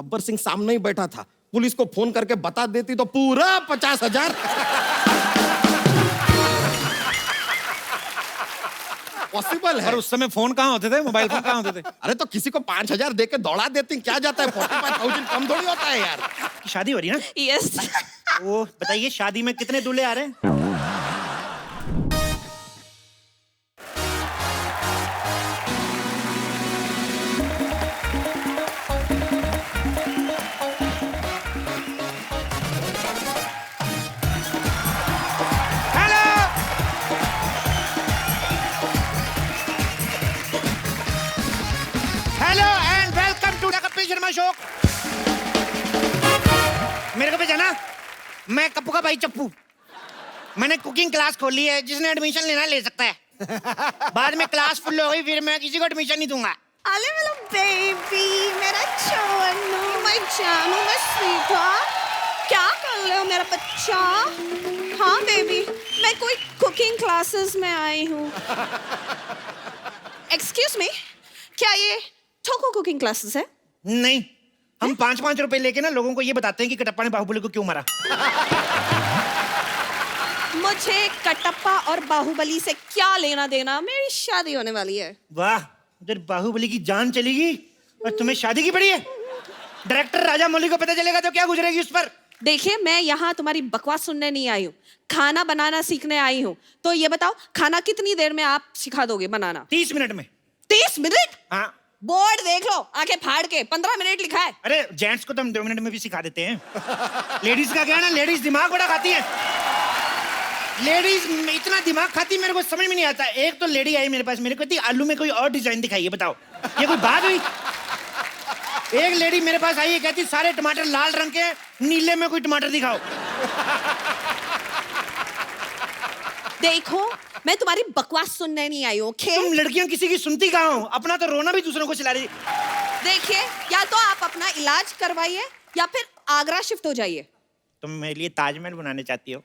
गब्बर सिंह सामने ही बैठा था, पुलिस को फोन करके बता देती तो पूरा 50,000 पॉसिबल है। और उस समय फोन कहाँ होते थे, मोबाइल फोन कहाँ होते थे? अरे तो किसी को 5,000 दे के दौड़ा देती, क्या जाता है? 45,000 कम थोड़ी होता है यार। शादी हो रही है ना? यस। वो बताइए, शादी में कितने दूल्हे आ रहे हैं? Hello and welcome to the Kapil Sharma show. मेरे को पहचाना? मैं कप्पू का भाई चप्पू। मैंने कुकिंग क्लास खोली है, जिसने एडमिशन लेना ले सकता है। बाद में क्लास फुल हो गई, फिर मैं किसी को एडमिशन नहीं दूंगा। अरे मेरा बेबी, मेरा चोनू, मैं जानू, मैं स्वीटा, क्या कर रहे हो मेरा बच्चा? हाँ बेबी, मैं कोई कुकिंग क्लासेस में आई हूँ। एक्सक्यूज मी, क्या ये ठोको कुकिंग क्लासेस है? नहीं, हम 5-5 रुपए लेके ना लोगों को ये बताते हैं कि कटप्पा ने बाहुबली को क्यों मारा। मुझे कटप्पा और बाहुबली से क्या लेना देना? मेरी शादी होने वाली है। वाह, उधर बाहुबली की जान चलेगी और तुम्हें शादी की पड़ी है। डायरेक्टर राजा मौली को पता चलेगा तो क्या गुजरेगी उस पर। देखिए, मैं यहाँ तुम्हारी बकवास सुनने नहीं आई हूँ, खाना बनाना सीखने आई हूँ। तो ये बताओ, खाना कितनी देर में आप सिखा दोगे बनाना? 30 मिनट में। 30 मिनट? हाँ। बोर्ड देख लो, आंखें फाड़ के 15 मिनट लिखा है। अरे जेंट्स को तो हम 2 मिनट में भी सिखा देते हैं। लेडीज का क्या है ना, लेडीज दिमाग बड़ा खाती है। लेडीज इतना दिमाग खाती है, मेरे को समझ में नहीं आता। एक तो लेडी आई मेरे पास, मेरे को कहती आलू में कोई और डिजाइन दिखाइए, बताओ ये कोई बात हुई? एक लेडी मेरे पास आई है, कहती सारे टमाटर लाल रंग के, नीले में कोई टमाटर दिखाओ। देखो, मैं तुम्हारी बकवास सुनने नहीं आई हूँ, ओके? तुम लड़कियां किसी की सुनती कहाँ हो? अपना तो रोना भी दूसरों को चिल्ला रही। देखिए, या तो आप अपना इलाज करवाइए या फिर आगरा शिफ्ट हो जाइए। तुम मेरे लिए ताजमहल बनाने चाहती हो?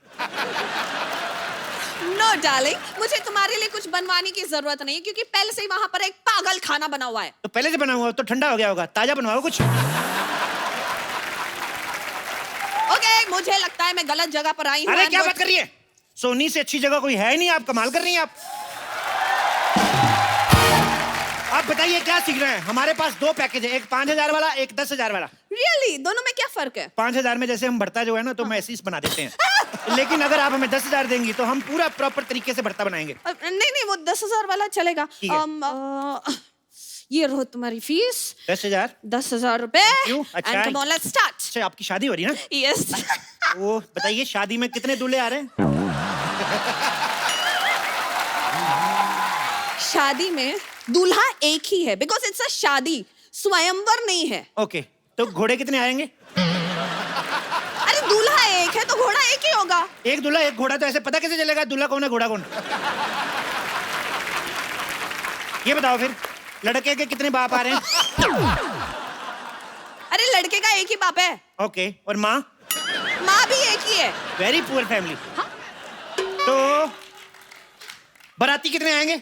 नो डार्लिंग, मुझे तुम्हारे लिए कुछ बनवाने की जरूरत नहीं है, क्योंकि पहले से ही वहां पर एक पागल खाना बना हुआ है। तो पहले से बना हुआ तो ठंडा हो गया होगा, ताजा बनवाओ कुछ। ओके, मुझे लगता है मैं गलत जगह पर आई हूँ। अरे क्या बात कर रही है? सोनी से अच्छी जगह कोई है ही नहीं, आप कमाल कर रही हैं आप बताइए क्या सीख रहे हैं? हमारे पास 2 पैकेज है, एक 5,000 वाला, एक 10,000 वाला। रियली? दोनों में क्या फर्क है? 5,000 में जैसे हम भरता जो है ना, तो मैसेज बना देते हैं। लेकिन अगर आप हमें 10,000 देंगी तो हम पूरा प्रॉपर तरीके से भरता बनाएंगे। नहीं नहीं, वो 10,000 वाला चलेगा। ठीक है। ये रहो तुम्हारी फीस। 10,000। 10,000 रुपए। अच्छा। And come on, let's start. अच्छा, आपकी शादी हो रही है ना? Yes. वो बताइए, शादी में कितने दूल्हे आ रहे हैं? शादी में दूल्हा एक ही है, बिकॉज इट्स अ शादी, स्वयंवर नहीं है। ओके, तो घोड़े कितने आएंगे? अरे दूल्हा एक है तो घोड़ा एक ही होगा। एक दूल्हा एक घोड़ा, तो ऐसे पता कैसे चलेगा दूल्हा कौन है घोड़ा कौन? ये बताओ फिर, लड़के के कितने बाप आ रहे हैं? अरे लड़के का एक ही बाप है। ओके, और माँ? माँ भी एक ही है। Very poor family. तो बाराती कितने आएंगे?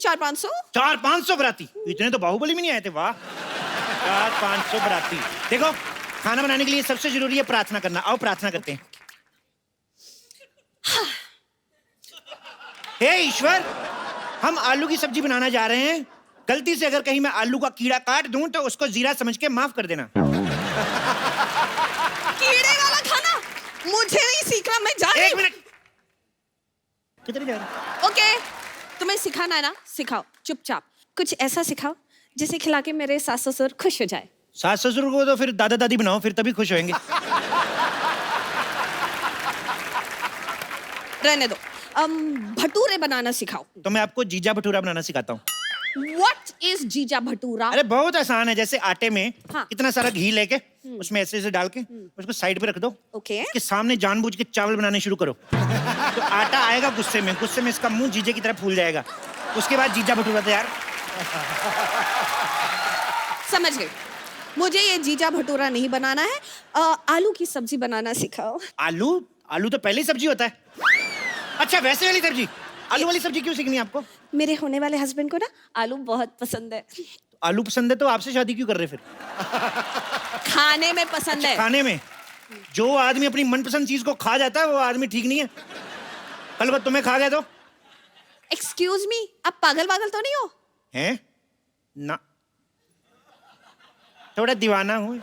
400-500। 400-500 बाराती? इतने तो बाहुबली में नहीं आए थे। वाह, 400-500 बाराती। देखो, खाना बनाने के लिए सबसे जरूरी है प्रार्थना करना। आओ प्रार्थना करते हैं। हे ईश्वर, हम आलू की सब्जी बनाना जा रहे हैं। गलती से अगर कहीं मैं आलू का कीड़ा काट दूं तो उसको जीरा समझ के माफ कर देना। कीड़े वाला खाना मुझे नहीं सीखना, मैं जा रही हूं। 1 मिनट। कितने जा रहे? ओके, तुम्हें सिखाना है ना, सिखाओ। चुपचाप कुछ ऐसा सिखाओ जिसे खिला के मेरे सास ससुर खुश हो जाए। सास ससुर को तो फिर दादा दादी बनाओ, फिर तभी खुश होंगे। रहने दो। भटूरे बनाना सिखाओ। तो मैं आपको जीजा भटूरा बनाना सिखाता हूँ। What is जीजा भटूरा? अरे बहुत आसान है। जैसे आटे में हाँ। इतना सारा घी लेके उसमें ऐसे ऐसे डाल के उसको साइड पे रख दो। ओके। इसके सामने जानबूझ के चावल बनाने शुरू करो। तो आटा आएगा गुस्से में इसका मुंह जीजे की तरह फूल जाएगा। उसके बाद जीजा भटूरा तैयार। समझ गई। मुझे ये जीजा भटूरा नहीं बनाना है। आलू की सब्जी बनाना सिखाओ। आलू? आलू तो पहले ही सब्जी होता है। अच्छा, वैसे वाली सब्जी? आलू वाली सब्जी क्यों सीखनी है आपको? मेरे होने वाले हस्बैंड को ना आलू बहुत पसंद है। आलू पसंद है तो आपसे शादी क्यों कर रहे फिर? खाने में पसंद है। खाने में जो आदमी अपनी मनपसंद चीज को खा जाता है वो आदमी ठीक नहीं है। कल को तुम्हें खा गया तो? एक्सक्यूज मी, आप पागल वागल तो नहीं हो? हैं? ना, थोड़ा दीवाना हूँ।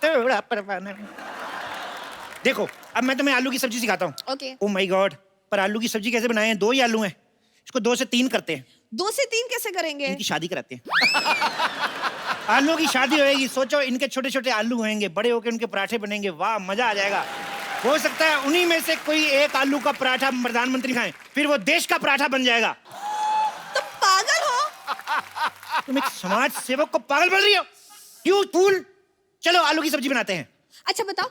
थोड़ा परवाना हूँ। देखो अब मैं तुम्हें आलू की सब्जी सिखाता हूँ। ओके। ओ माय गॉड, पर आलू की सब्जी कैसे बनाए हैं? 2 ही आलू हैं, इसको 2 से 3 करते हैं। 2 से 3 कैसे करेंगे? इनकी शादी कराते हैं। आलू की शादी होएगी, सोचो इनके छोटे छोटे आलू होंगे, बड़े होकर उनके पराठे बनेंगे, वाह मजा आ जाएगा। हो सकता है उन्हीं में से कोई एक आलू का पराठा प्रधानमंत्री खाएं, फिर वो देश का पराठा बन जाएगा। तुम पागल हो? तुम एक समाज सेवक को पागल बोल रही हो? You fool. चलो आलू की सब्जी बनाते हैं। अच्छा बताओ,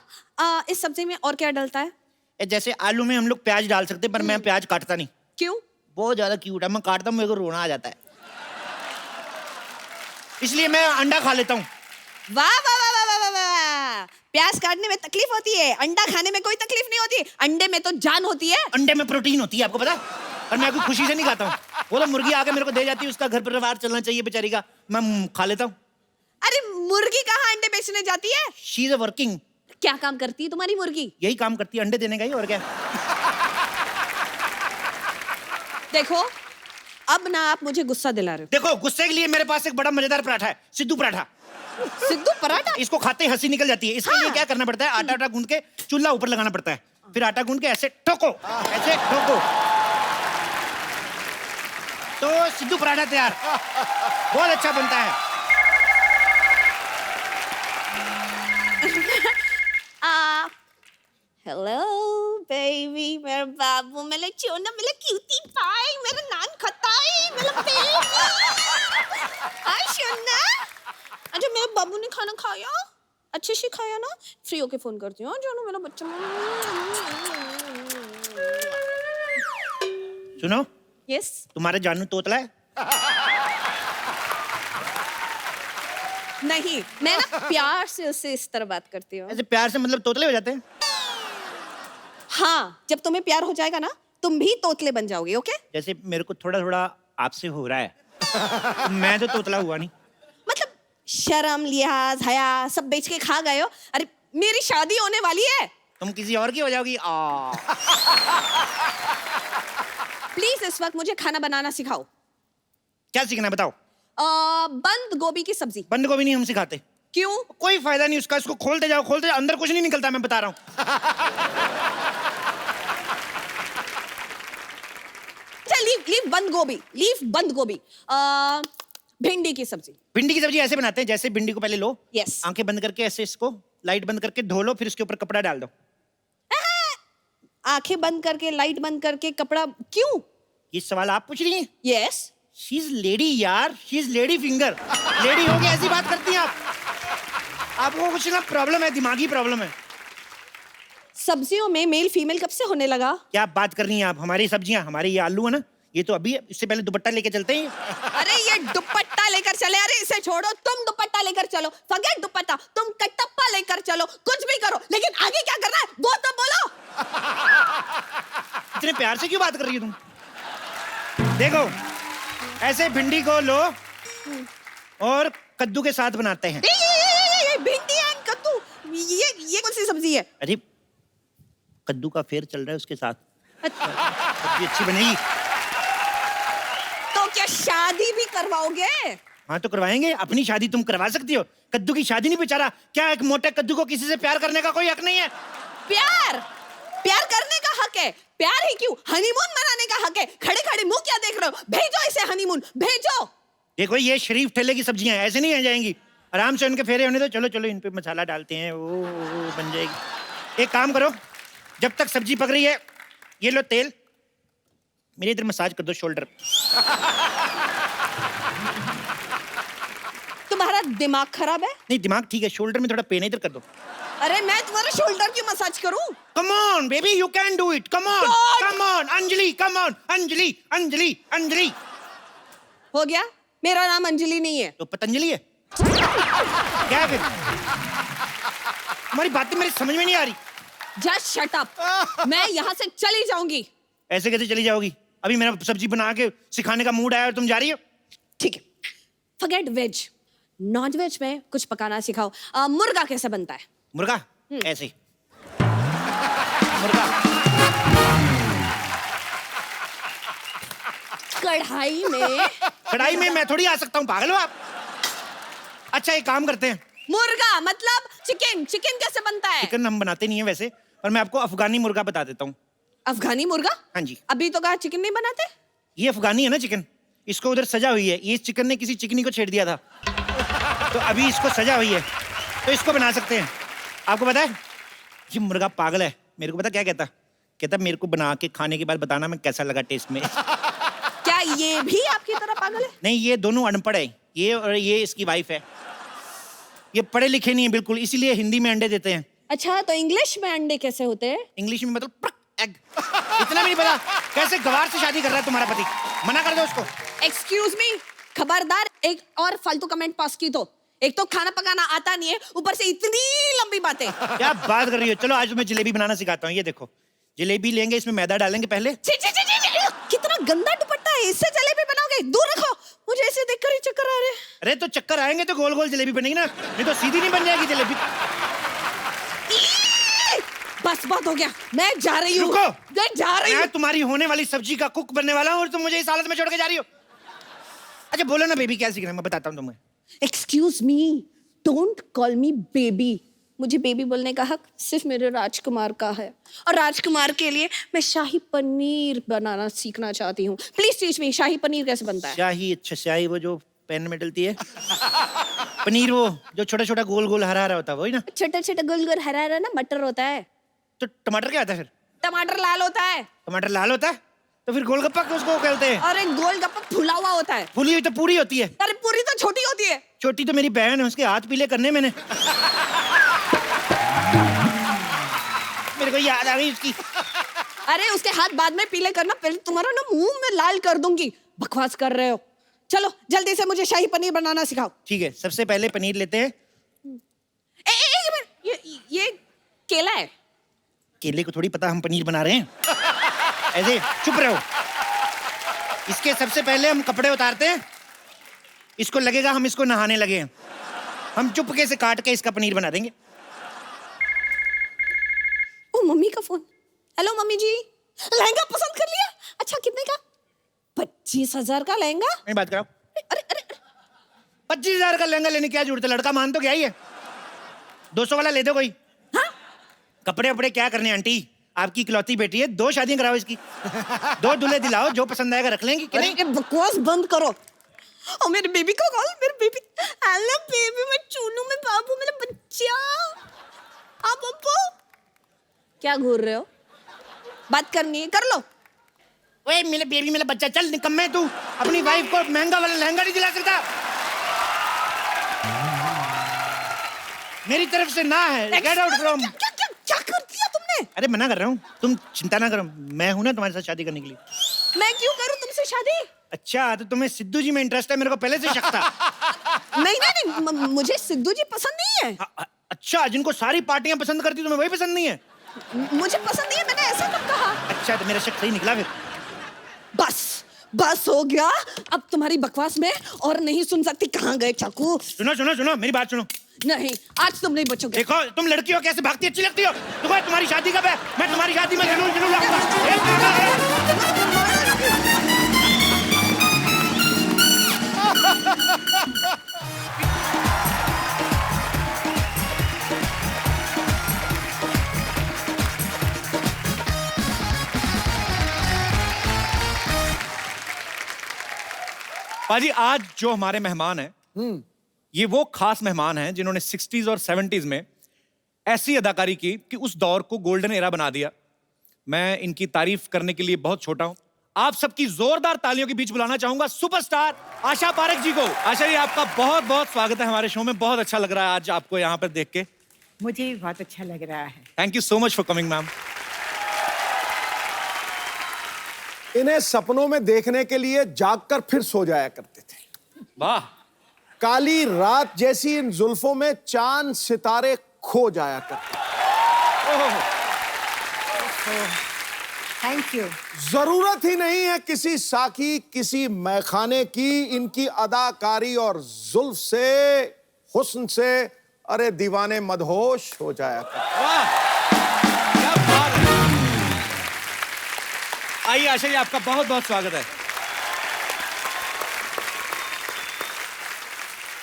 इस सब्जी में और क्या डलता है? जैसे आलू में हम लोग प्याज डाल सकते हैं, पर मैं प्याज काटता नहीं। क्यों? बहुत ज्यादा क्यूट है, मैं काटता हूँ मेरे को रोना आ जाता है, इसलिए मैं अंडा खा लेता हूँ। वाह वाह वाह वाह वाह वाह! प्याज काटने में तकलीफ होती है, अंडा खाने में कोई तकलीफ नहीं होती। अंडे में तो जान होती है। अंडे में प्रोटीन होती है, आपको पता? और मैं कोई खुशी से नहीं खाता हूँ। वो तो मुर्गी आके मेरे को दे जाती है, उसका घर परिवार चलना चाहिए बेचारी का, मैं खा लेता हूँ। अरे मुर्गी कहाँ अंडे बेचने जाती है? She is a working. क्या काम करती है तुम्हारी मुर्गी? यही काम करती है, अंडे देने का ही, और क्या। देखो अब ना आप मुझे गुस्सा दिला रहे देखो गुस्से के लिए मेरे पास एक बड़ा मजेदार पराठा है, सिद्धू पराठा। हो। सिद्धू पराठा? इसको खाते ही हंसी निकल जाती है। इसके लिए क्या करना पड़ता है? आटा गूंद के चूल्हा ऊपर लगाना पड़ता है, फिर आटा गूंद के ऐसे ठोको, ऐसे ठोको, तो सिद्धू पराठा तैयार। बहुत अच्छा बनता है। हेलो बेबी, मेरा बाबू, मेरा चोना, मेरा क्यूटी पाई, मेरा नान खताई, मेरा बेबी। हाय सोना। अच्छा मेरे बाबू ने खाना खाया? अच्छे से खाया ना? फ्री होके फोन करती हूँ जानू, मेरा बच्चा। सुनो, यस। तुम्हारे जानू तोतला है? नहीं, मैं ना प्यार से उससे इस तरह बात करती हूँ। ऐसे प्यार से मतलब तोतले हो जाते हैं? हाँ, जब तुम्हें प्यार हो जाएगा ना, तुम भी तोतले बन जाओगे। ओके? जैसे मेरे को थोड़ा थोड़ा आपसे हो रहा है। मैं तो तोतला हुआ नहीं। मतलब शर्म, लिहाज, हया सब बेच के खा गए हो। अरे मेरी शादी होने वाली है। तुम किसी और की हो जाओगी। प्लीज इस वक्त मुझे खाना बनाना सिखाओ। क्या सीखना है बताओ? बंद गोभी की सब्जी। बंद गोभी नहीं हम सिखाते। क्यों? कोई फायदा नहीं उसका, इसको खोलते जाओ खोलते जाओ, अंदर कुछ नहीं निकलता, मैं बता रहा हूँ। अच्छा लीव बंद गोभी, लीव बंद गोभी। भिंडी की सब्जी। भिंडी की सब्जी ऐसे बनाते हैं, जैसे भिंडी को पहले लो, Yes. आंखें बंद करके ऐसे इसको लाइट बंद करके धो लो, फिर उसके ऊपर कपड़ा डाल दो। आंखें बंद करके, लाइट बंद करके, कपड़ा क्यों? ये सवाल आप पूछ रही हैं? यस। शी इज लेडी यार, she is lady finger. Lady होगी ऐसी बात करती हैं आप? आपको कुछ ना प्रॉब्लम है, दिमागी प्रॉब्लम है। सब्जियों में मेल फीमेल कब से होने लगा? क्या बात कर रही हैं आप? हमारी सब्जियां, हमारे ये आलू है ना, ये तो अभी है, इससे पहले दुपट्टा लेके चलते हैं। अरे ये दुपट्टा लेकर चले, अरे इसे छोड़ो, तुम दुपट्टा लेकर चलो, फॉरगेट दुपट्टा, तुम कटप्पा लेकर चलो, कुछ भी करो, लेकिन आगे क्या करना है वो तो बोलो। इतने प्यार से क्यों बात कर रही हो तुम? देखो ऐसे भिंडी को लो और कद्दू के साथ बनाते हैं। ये भिंडी एंड कद्दू, ये कौन सी सब्जी है? अरे कद्दू का फेर चल रहा है उसके साथ, अच्छा, सब्जी अच्छी बनेगी। तो क्या शादी भी करवाओगे? हाँ तो करवाएंगे, अपनी शादी तुम करवा सकती हो, कद्दू की शादी नहीं। बेचारा क्या एक मोटे कद्दू को किसी से प्यार करने का कोई हक नहीं है? प्यार करने का हक है। प्यार ही क्यों, हनीमून मनाने का हक है। खड़े खड़े मुंह क्या देख रहे हो? भेजो इसे हनीमून, भेजो। देखो ये शरीफ ठेले की सब्जियां हैं, ऐसे नहीं आ जाएंगी, आराम से उनके फेरे होने दो। चलो चलो इन पे मसाला डालते हैं, वो बन जाएगी। एक काम करो, जब तक सब्जी पक रही है, ये लो तेल, मेरे इधर मसाज कर दो शोल्डर। तुम्हारा दिमाग खराब है? नहीं दिमाग ठीक है, शोल्डर में थोड़ा पेन है, इधर कर दो। अरे मैं तुम्हारा शोल्डर क्यों मसाज करूं? Come on baby, you can do it, come on come on Anjali, come on Anjali Anjali Anjali. हो गया, मेरा नाम अंजलि नहीं है। तो पतंजलि है क्या फिर? हमारी बातें मेरी समझ में नहीं आ रही। Just shut up. मैं यहाँ से चली जाऊंगी। ऐसे कैसे चली जाओगी? अभी मेरा सब्जी बना के सिखाने का मूड आया और तुम जा रही हो? ठीक है, फॉरगेट वेज, नॉन वेज में कुछ पकाना सिखाओ। मुर्गा कैसे बनता है? मुर्गा ऐसे मुर्गा कढ़ाई में मैं थोड़ी आ सकता हूँ, पागल हो आप? अच्छा एक काम करते हैं, मुर्गा मतलब चिकन। चिकन कैसे बनता है? चिकन हम बनाते नहीं है वैसे, पर मैं आपको अफगानी मुर्गा बता देता हूँ। अफगानी मुर्गा? हाँ जी। अभी तो कहा चिकन नहीं बनाते। ये अफगानी है ना चिकन, इसको उधर सजा हुई है। ये चिकन ने किसी चिकनी को छेड़ दिया था, तो अभी इसको सजा हुई है, तो इसको बना सकते हैं। आपको पता है ये मुर्गा पागल है, मेरे को पता क्या कहता? कहता मेरे को बना के खाने के बाद बताना मैं कैसा लगा टेस्ट में। क्या ये भी आपकी तरह पागल है? नहीं, ये दोनों अनपढ़ है, ये और ये इसकी वाइफ है। ये पढ़े लिखे नहीं है बिल्कुल, इसीलिए हिंदी में अंडे देते हैं। अच्छा, तो इंग्लिश में अंडे कैसे होते हैं? इंग्लिश में मतलब एग। इतना भी नहीं पता? कैसे गवार से शादी कर रहा है तुम्हारा पति? मना कर दो उसको। एक्सक्यूज मी, खबरदार एक और फालतू कमेंट पास की तो। एक तो खाना पकाना आता नहीं है, ऊपर से इतनी लंबी बातें। क्या बात कर रही हो? चलो आज मैं जलेबी बनाना सिखाता हूँ। ये देखो, जलेबी लेंगे, इसमें मैदा डालेंगे पहले। छी, छी, छी, छी, छी, कितना गंदा दुपट्टा है, इससे जलेबी बनाओगे? दूर रखो, मुझे इसे देखकर ही चक्कर आ रहे हैं। अरे तो चक्कर आएंगे तो गोल गोल जलेबी बनेगी ना, नहीं तो सीधी नहीं बन जाएगी जलेबी। बस बहुत हो गया, मैं जा रही हूँ। रुको, मैं जा रही हूँ। मैं तुम्हारी होने वाली सब्जी का कुक बनने वाला हूँ और तुम मुझे इस हालत में छोड़ के जा रही हो। अच्छा बोलो ना बेबी, क्या सीखना है मैं बताता हूँ तुम्हें। Excuse me, don't call me baby. मुझे बेबी बोलने का हक सिर्फ मेरे राजकुमार का है, और राजकुमार के लिए मैं शाही पनीर बनाना सीखना चाहती हूँ। प्लीज टीच मी, शाही पनीर कैसे बनता है? शाही? अच्छा शाही वो जो पैन में डलती है। पनीर वो जो छोटा छोटा गोल गोल हरा हरा होता है वही ना? छोटा छोटा गोल गोल हरा हरा ना मटर होता है। तो टमाटर क्या होता है फिर? टमाटर लाल होता है। टमाटर लाल होता है तो फिर गोलगप्पा उसको कहते हैं। और एक गोलगप्पा फुला हुआ होता है। फुली हुई तो पूरी होती है। अरे पूरी तो छोटी होती है। छोटी तो मेरी बहन है, उसके हाथ पीले करने मैंने। मेरे को याद आ गई उसकी। अरे उसके हाथ बाद में पीले करना, पहले तुम्हारा ना मुंह में लाल कर दूंगी। बकवास कर रहे हो। चलो जल्दी से मुझे शाही पनीर बनाना सिखाओ। ठीक है, सबसे पहले पनीर लेते हैं। ये केला है। केले को थोड़ी पता हम पनीर बना रहे हैं। ऐसे चुप रहो। इसके सबसे पहले हम कपड़े उतारते हैं। इसको लगेगा हम इसको नहाने लगे हैं। हम चुपके से काट के इसका पनीर बना देंगे। ओ मम्मी का फोन। हेलो मम्मी जी, लहंगा पसंद कर लिया? अच्छा कितने का? 25,000 का लहंगा। नहीं बात कराओ। अरे अरे 25,000 का लहंगा लेने की क्या जरूरत है? लड़का मान तो क्या ही है। 200 वाला ले दो कोई। हाँ? कपड़े वपड़े क्या करने आंटी, आपकी इकलौती बेटी है, 2 शादियां कराओ इसकी। 2 दूल्हे दिलाओ, जो पसंद आएगा रख लेंगे कि नहीं? बकवास बंद करो। और मेरे बेबी को कॉल। मेरे बेबी, हेलो बेबी, मैं चूनू, मैं बाबू, मेरा बच्चा। आप अब्बू क्या घूर रहे हो? बात करनी है कर लो। ओए मेरे बेबी, मेरा बच्चा, चल निकम्मे तू अपनी वाइफ को महंगा वाला लहंगा नहीं दिला सकता। मेरी तरफ से ना है। Get out from. क्या कर दिया तुमने? अरे मना कर रहा हूँ, तुम चिंता ना करो, मैं हूं ना तुम्हारे साथ शादी करने के लिए। मैं क्यों करूं तुमसे शादी? अच्छा तो तुम्हें सिद्धू जी में इंटरेस्ट है, मेरे को पहले से शक था। नहीं नहीं नहीं, मुझे सिद्धू जी पसंद नहीं है। अच्छा, जिनको सारी पार्टियां पसंद करती तुम्हें वही पसंद नहीं है? मुझे पसंद नहीं है, मैंने ऐसा कब कहा? अच्छा तो मेरा शक सही निकला फिर। बस हो गया। अब तुम्हारी बकवास में और नहीं सुन सकती। कहाँ गए चाकू? सुनो सुनो सुनो, मेरी बात सुनो। नहीं, आज तुम नहीं बचोगे। देखो तुम लड़की हो, कैसे भागती अच्छी लगती हो। देखो तुम्हारी शादी कब है? मैं तुम्हारी शादी में जरूर आऊंगा। पाजी आज जो हमारे मेहमान हैं, ये वो खास मेहमान हैं जिन्होंने 60s और 70s में ऐसी अदाकारी की कि उस दौर को गोल्डन एरा बना दिया। मैं इनकी तारीफ करने के लिए बहुत छोटा हूं। आप सबकी जोरदार तालियों के बीच बुलाना चाहूंगा सुपरस्टार आशा पारेख जी को। आशा जी, आपका बहुत बहुत स्वागत है हमारे शो में। बहुत अच्छा लग रहा है आज आपको यहाँ पर देख के। मुझे भी बहुत अच्छा लग रहा है। Thank you so much for coming ma'am. इन्हें सपनों में देखने के लिए जागकर फिर सो जाया करते थे। वाह। काली रात जैसी इन जुल्फों में चांद सितारे खो जाया करते। Thank you. जरूरत ही नहीं है किसी साकी किसी मैखाने की, इनकी अदाकारी और जुल्फ से, हुस्न से, अरे दीवाने मदहोश हो जाया करते। वाह, क्या बात है। आइए आशा जी, आपका बहुत बहुत स्वागत है।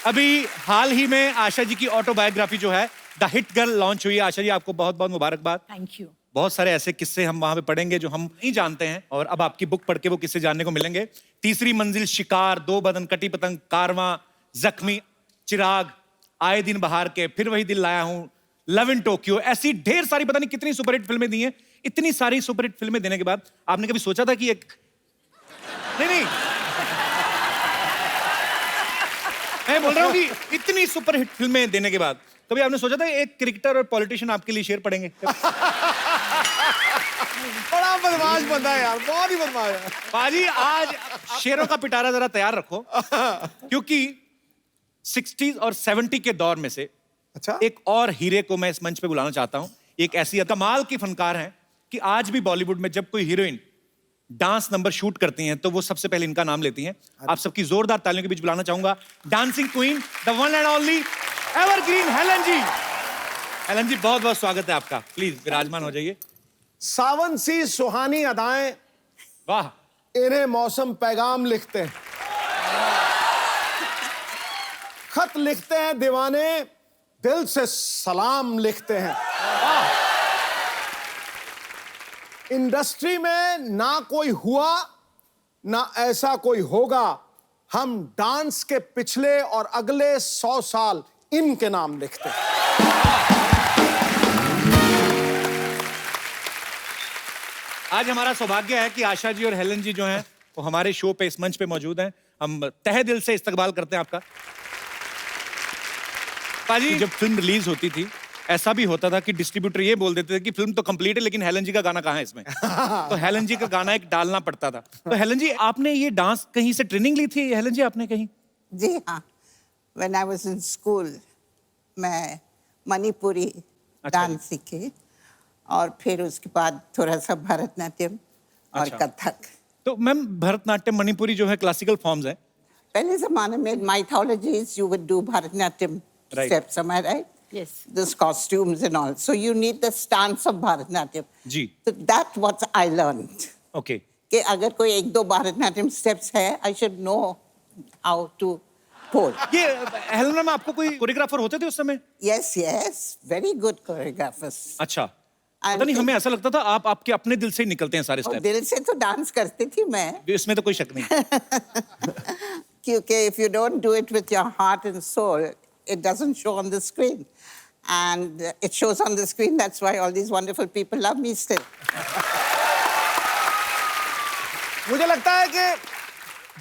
अभी हाल ही में आशा जी की ऑटोबायोग्राफी जो है द हिट गर्ल लॉन्च हुई है। आशा जी, आपको बहुत बहुत मुबारकबाद। Thank you. बहुत सारे ऐसे किस्से हम वहां पे पढ़ेंगे जो हम नहीं जानते हैं, और अब आपकी बुक पढ़ के वो किस्से जानने को मिलेंगे। तीसरी मंजिल, शिकार, दो बदन, कटी पतंग, कारवां, जख्मी, चिराग, आए दिन बहार के, फिर वही दिल लाया हूं, लव इन टोक्यो, ऐसी ढेर सारी पता नहीं कितनी सुपरहिट फिल्में दी हैं। इतनी सारी सुपरहिट फिल्में देने के बाद आपने कभी सोचा था कि एक नहीं मैं बोल रहा हूं कि इतनी सुपरहिट फिल्में देने के बाद कभी आपने सोचा था एक क्रिकेटर और पॉलिटिशियन आपके लिए शेर पढ़ेंगे? बड़ा बदमाश बंदा है यार, बहुत ही बदमाश है। बाजी, आज शेरों का पिटारा जरा तैयार रखो, क्योंकि 60s और 70 के दौर में से अच्छा, एक और हीरे को मैं इस मंच पे बुलाना चाहता हूं। एक ऐसी कमाल की फनकार हैं कि आज भी बॉलीवुड में जब कोई हीरोइन डांस नंबर शूट करती हैं तो वो सबसे पहले इनका नाम लेती हैं। आप सबकी जोरदार तालियों के बीच बुलाना चाहूंगा dancing queen, the one and only evergreen Helen ji. Helen ji, बहुत बहुत स्वागत है आपका। प्लीज विराजमान हो जाइए। सावन सी सुहानी अदाएं, वाह, इन्हें मौसम पैगाम लिखते हैं, खत लिखते हैं दीवाने, दिल से सलाम लिखते हैं। इंडस्ट्री में ना कोई हुआ ना ऐसा कोई होगा, हम डांस के पिछले और अगले 100 साल इनके नाम लिखते हैं। आज हमारा सौभाग्य है कि आशा जी और हेलन जी जो हैं वो हमारे शो पे, इस मंच पे मौजूद हैं। हम तहे दिल से इस्तकबाल करते हैं आपका। पाजी, जब फिल्म रिलीज होती थी ऐसा भी होता था कि डिस्ट्रीब्यूटर ये बोल देते थे कि फिल्म तो कंप्लीट है लेकिन हेलन जी का गाना कहाँ है इसमें। तो हेलन जी का गाना एक डालना पड़ता था। तो हेलन जी, आपने ये डांस कहीं से ट्रेनिंग ली थी? हेलन जी, आपने कहीं? जी हाँ, when I was in school मैं मणिपुरी डांस सीखी और फिर उसके बाद थोड़ा सा भरतनाट्यम और अच्छा। कथक। तो मैम, भरतनाट्यम, मणिपुरी जो है क्लासिकल फॉर्म्स हैं। पहले जमाने में mythologies you would do Bharatanatyam Right. steps, am I right? Yes. Those costumes and all. So you need the stance of Bharatanatyam. जी, So that's what I learned. Okay. कि अगर कोई एक दो Bharatanatyam steps है, I should know how to pose. ये Helen ma'am, आपको कोई कोरियोग्राफर होते थे उस समय? Yes, yes, very good choreographers. अच्छा, पता नहीं, हमें ऐसा लगता था आप आपके अपने दिल से ही निकलते हैं सारे और स्टेप। दिल से तो डांस करती थी मैं, इसमें तो कोई शक नहीं। क्योंकि if you don't do it with your heart and soul, it doesn't show on the screen. And it shows on the screen, that's why all these wonderful people love me still. मुझे लगता है कि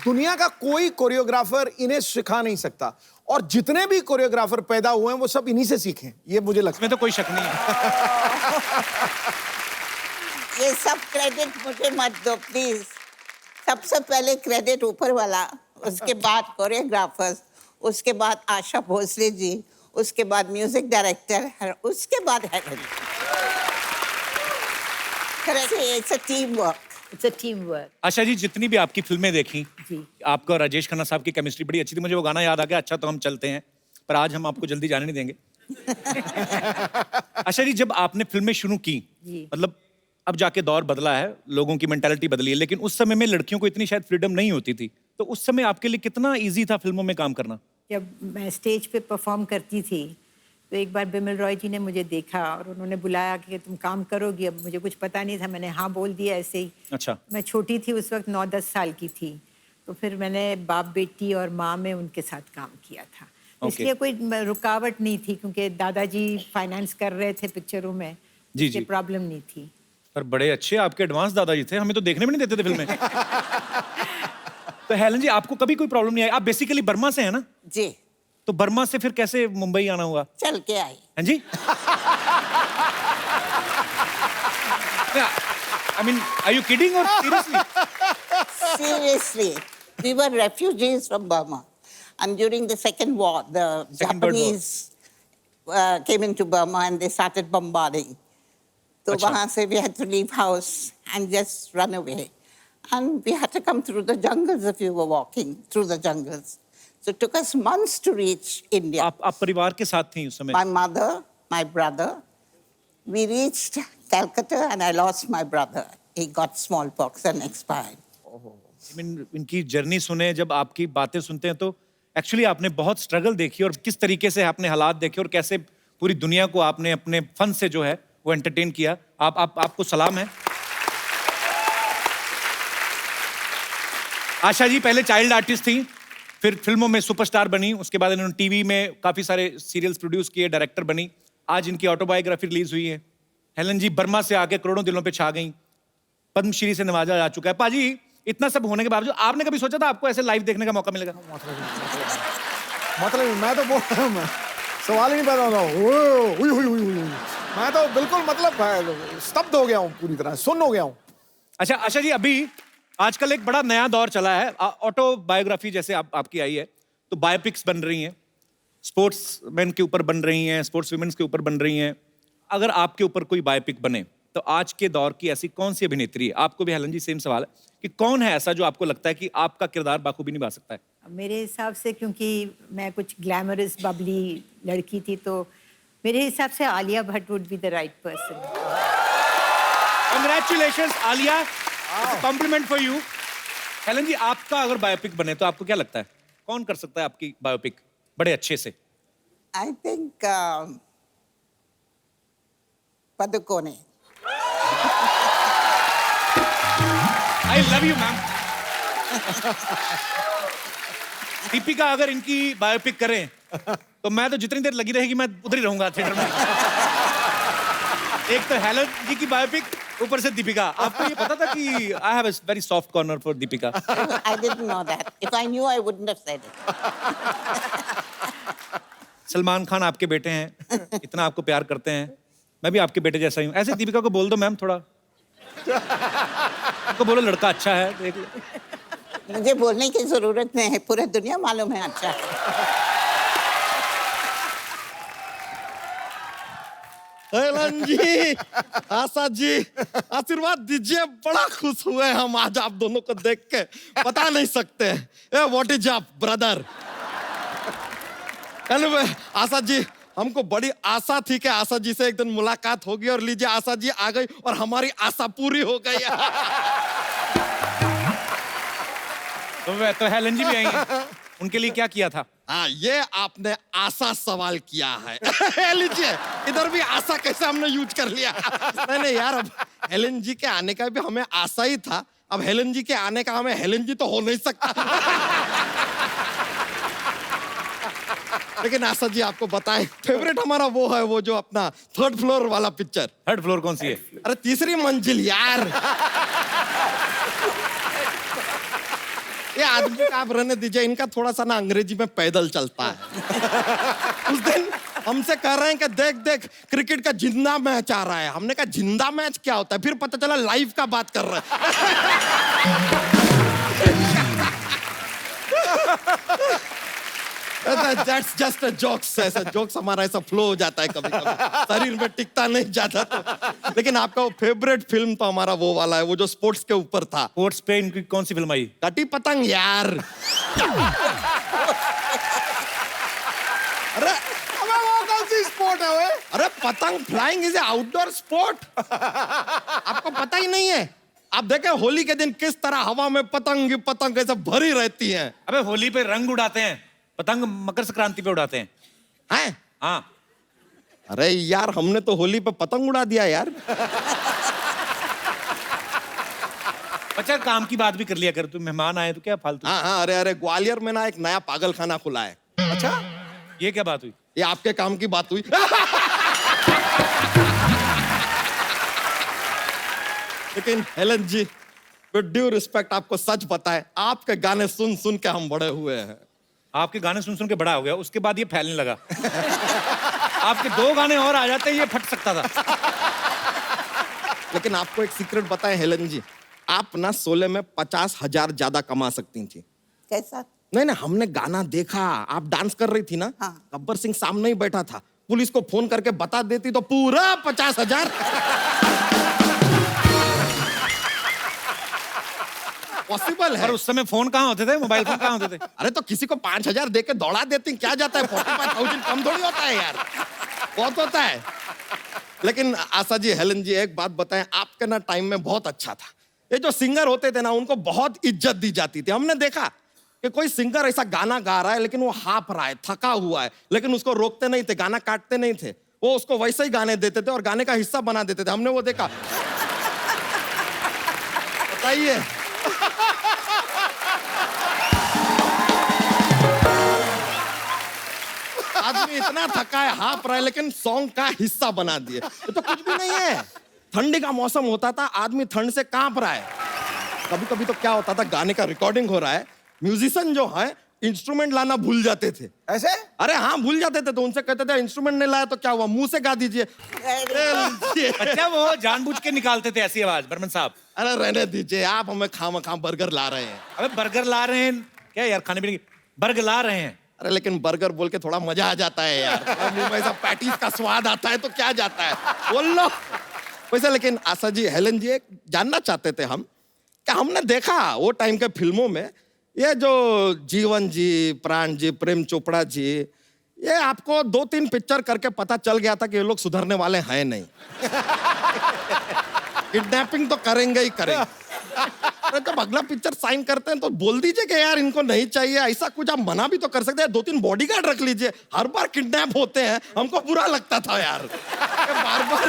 दुनिया का कोई choreographer इन्हें सिखा नहीं सकता, और जितने भी कोरियोग्राफर पैदा हुए हैं वो सब इन्हीं से सीखे हैं, ये मुझे लगता इसमें तो कोई शक नहीं है। ये सब क्रेडिट मुझे मत दो प्लीज। सबसे पहले क्रेडिट ऊपर वाला, उसके बाद कोरियोग्राफर्स, उसके बाद आशा भोसले जी, उसके बाद म्यूजिक डायरेक्टर, उसके बाद Helen. It's a teamwork. It's a teamwork. Asha ji, जितनी भी आपकी फिल्में देखी, जी। आपका और राजेश खन्ना साहब की केमिस्ट्री बड़ी अच्छी थी। मुझे वो गाना याद आ गया, अच्छा तो हम चलते हैं, पर आज हम आपको जल्दी जाने नहीं देंगे। आशा जी, जब आपने फिल्में शुरू की, जी। मतलब अब जाके दौर बदला है, लोगों की मेंटालिटी बदली है, लेकिन उस समय में लड़कियों को इतनी शायद फ्रीडम नहीं होती थी। तो उस समय आपके लिए कितना इजी था फिल्मों में काम करना? जब मैं स्टेज पे परफॉर्म करती थी तो एक बार बिमल रॉय जी ने मुझे देखा और उन्होंने बुलाया कि तुम काम करोगी। अब मुझे कुछ पता नहीं था, मैंने हाँ बोल दिया ऐसे ही। अच्छा। मैं छोटी थी उस वक्त, 9-10 साल की थी। तो फिर मैंने बाप बेटी और माँ में उनके साथ काम किया था। Okay. इसलिए कोई रुकावट नहीं थी, क्योंकि दादाजी फाइनेंस कर रहे थे पिक्चरों में, जी, इसलिए जी। प्रॉब्लम नहीं थी। पर बड़े अच्छे आपके एडवांस दादाजी थे, हमें तो देखने भी नहीं देते थे फिल्में। तो हेलन जी, आपको कभी कोई प्रॉब्लम नहीं आई? आप बेसिकली बर्मा से है ना? जी, तो बर्मा से फिर कैसे मुंबई आना हुआ? चल के आई। हाँ जी? I mean, are you kidding or seriously? Seriously, we were refugees from Burma. And during the Second War, the Second World War. Japanese came into Burma and they started bombarding. तो अच्छा। वहाँ से we had to leave house and just run away. And we had to come through the jungles if you were walking through the jungles. So it took us months to reach India. आप परिवार के साथ थी उस समय? My mother, my brother, we reached Calcutta and I lost my brother. He got smallpox and expired. इनकी journey सुने, जब आपकी बातें सुनते हैं तो एक्चुअली आपने बहुत स्ट्रगल देखी और किस तरीके से आपने हालात देखे और कैसे पूरी दुनिया को आपने अपने फन से जो है वो एंटरटेन किया। आपको सलाम है। आशा जी पहले चाइल्ड आर्टिस्ट थी, फिर फिल्मों में सुपरस्टार बनी, उसके बाद इन्होंने टीवी में काफी सारे सीरियल्स प्रोड्यूस किए, डायरेक्टर बनी। आज इनकी ऑटोबायोग्राफी रिलीज हुई है। हेलन जी बर्मा से आके करोड़ों दिलों पे छा गई, पद्मश्री से नवाजा जा चुका है। पाजी इतना सब होने के बावजूद आपने कभी सोचा था आपको ऐसे लाइव देखने का मौका मिलेगा? मतलब मैं तो बोल रहा हूँ, सवाल ही नहीं पैदा होता। मैं तो बिल्कुल मतलब स्तब्ध हो गया हूँ, पूरी तरह सुन्न हो गया हूँ। अच्छा आशा जी, अभी आजकल एक बड़ा नया दौर चला है, ऑटोबायोग्राफी जैसे आपकी आई है, तो बायोपिक्स बन रही हैं, स्पोर्ट्स मैन के ऊपर बन रही हैं, स्पोर्ट्स वुमेन्स के ऊपर बन रही हैं। अगर आपके ऊपर कोई बायोपिक बने तो आज के दौर की ऐसी कौन सी अभिनेत्री है, आपको भी हेलन जी सेम सवाल है, कि कौन है ऐसा जो आपको लगता है कि आपका किरदार बाखूबी निभा सकता है? मेरे हिसाब से, क्योंकि मैं कुछ ग्लैमरस बबली लड़की थी, तो मेरे हिसाब से Alia Bhatt would be the right person. Congratulations Alia, compliment for you. Helen ji आपका अगर बायोपिक बने तो आपको क्या लगता है कौन कर सकता है आपकी बायोपिक बड़े अच्छे से? I think Padukone. I love you ma'am. Deepika अगर इनकी बायोपिक करें तो मैं तो जितनी देर लगी रहेगी मैं उधर ही रहूंगा थिएटर में। एक तो हेलन जी की बायोपिक, ऊपर से दीपिका। आपको ये पता था कि I have a very soft corner for Deepika? I didn't know that. If I knew, I wouldn't have said it. Salman Khan आपके बेटे हैं, इतना आपको प्यार करते हैं, मैं भी आपके बेटे जैसा ही हूँ। ऐसे दीपिका को बोल दो मैम, थोड़ा उनको बोलो लड़का अच्छा है, देख लो। मुझे बोलने की जरूरत नहीं है, पूरा दुनिया मालूम है अच्छा है। हेलन जी, आशा जी, आशीर्वाद दीजिए, बड़ा खुश हुए हम आज आप दोनों को देख के, बता नहीं सकते। What is up brother? Asha ji, हमको बड़ी आशा थी कि आशा जी से एक दिन मुलाकात होगी, और लीजिए आशा जी आ गई और हमारी आशा पूरी हो गई। तो हेलन जी भी आई हैं, उनके लिए क्या किया था? हाँ, ये आपने आशा सवाल किया है। लीजिए, इधर भी आशा कैसे हमने यूज कर लिया। नहीं यार, अब हेलन जी के आने का भी हमें आशा ही था, अब हेलन जी के आने का हमें हेलन जी तो हो नहीं सकता। लेकिन आशा जी आपको बताएं, फेवरेट हमारा वो है, वो जो अपना 3rd फ्लोर वाला पिक्चर। 3rd फ्लोर कौन सी है? अरे 3री मंजिल यार। ये आदमी का आप रहने दीजिए, इनका थोड़ा सा ना अंग्रेजी में पैदल चलता है। उस दिन हमसे कह रहे हैं कि देख देख क्रिकेट का जिंदा मैच आ रहा है। हमने कहा जिंदा मैच क्या होता है? फिर पता चला लाइव का बात कर रहे हैं। That's just a jokes, ऐसा जोक्स हमारा ऐसा फ्लो हो जाता है कभी कभी, शरीर में टिकता नहीं जाता तो। लेकिन आपका वो फेवरेट फिल्म तो हमारा वो वाला है, वो जो स्पोर्ट्स के ऊपर था। स्पोर्ट्स पे इनकी कौन सी फिल्म आई? कटी पतंग यार। अरे वो कौन सी स्पोर्ट है? अरे पतंग flying is a outdoor sport, आपको पता ही नहीं है? आप देखें होली के दिन किस तरह हवा में पतंग पतंग ऐसे भरी रहती हैं। अबे होली पे रंग उड़ाते हैं, पतंग मकर संक्रांति पे उड़ाते हैं। हैं? हाँ। अरे यार, हमने तो होली पे पतंग उड़ा दिया यार। अच्छा, काम की बात भी कर लिया कर, तू मेहमान आए तो क्या फालतू। हाँ, अरे ग्वालियर में ना एक नया पागल खाना खुला है। अच्छा, ये क्या बात हुई? ये आपके काम की बात हुई। लेकिन Helen ji, with due respect, आपको सच पता है, आपके गाने सुन सुन के हम बड़े हुए हैं। आपके गाने सुन सुन के बड़ा हो गया, उसके बाद ये फैलने लगा। आपके 2 गाने और आ जाते ये फट सकता था। लेकिन आपको एक सीक्रेट बताएं हेलन जी, आप ना 16 में 50,000 ज्यादा कमा सकती थी। कैसा? नहीं, हमने गाना देखा, आप डांस कर रही थी ना। हाँ। गब्बर सिंह सामने ही बैठा था, पुलिस को फोन करके बता देती तो पूरा 50,000। पॉसिबल है। और उस समय फोन कहाँ होते थे, मोबाइल फोन कहाँ होते थे? अरे तो किसी को 5,000 दे के दौड़ा देती, क्या जाता है? 45,000 कम थोड़ी होता है यार, बहुत होता है। लेकिन आशा जी, हेलन जी, एक बात बताएं, आपके ना टाइम में बहुत अच्छा था। ये जो सिंगर होते थे ना, उनको बहुत इज्जत दी जाती थी। हमने देखा कि कोई सिंगर ऐसा गाना गा रहा है लेकिन वो हाफ रहा है, थका हुआ है, लेकिन उसको रोकते नहीं थे, गाना काटते नहीं थे, वो उसको वैसे ही गाने देते थे और गाने का हिस्सा बना देते थे। हमने वो देखा। बताइए। आदमी इतना थका है, हाफ रहा है, लेकिन सॉन्ग का हिस्सा बना दिए। ये तो कुछ भी नहीं है। ठंडी का मौसम होता था, आदमी ठंड से कांप रहा है। कभी कभी तो क्या होता था, गाने का रिकॉर्डिंग हो रहा है, म्यूजिशियन जो है इंस्ट्रूमेंट लाना भूल जाते थे। ऐसे? अरे हाँ, भूल जाते थे, तो उनसे कहते थे इंस्ट्रूमेंट नहीं लाया तो क्या हुआ, मुंह से गा दीजिए। अच्छा, वो जानबूझ के निकालते थे ऐसी आवाज, बर्मन साहब? अरे रहने दीजिए, आप हमें खाम बर्गर ला रहे हैं। अबे बर्गर ला रहे हैं क्या यार, खाने पीने की? बर्गर ला रहे हैं। अरे लेकिन बर्गर बोल के थोड़ा मजा आ जाता है यार, मुंह में ऐसा पैटीज का स्वाद आता है तो क्या जाता है, बोल लो। वैसे लेकिन आशा जी, हेलन जी, एक जानना चाहते थे हम कि हमने देखा वो टाइम के फिल्मों में ये जो जीवन जी, प्राण जी, प्रेम चोपड़ा जी, ये आपको 2-3 पिक्चर करके पता चल गया था कि ये लोग सुधरने वाले हैं नहीं। किडनैपिंग तो करेंगे ही करेंगे। अरे जब अगला पिक्चर साइन करते हैं तो बोल दीजिए कि यार इनको नहीं चाहिए, ऐसा कुछ आप मना भी तो कर सकते हैं। 2-3 बॉडीगार्ड रख लीजिए। हर बार किडनैप होते हैं, हमको बुरा लगता था यार, बार बार।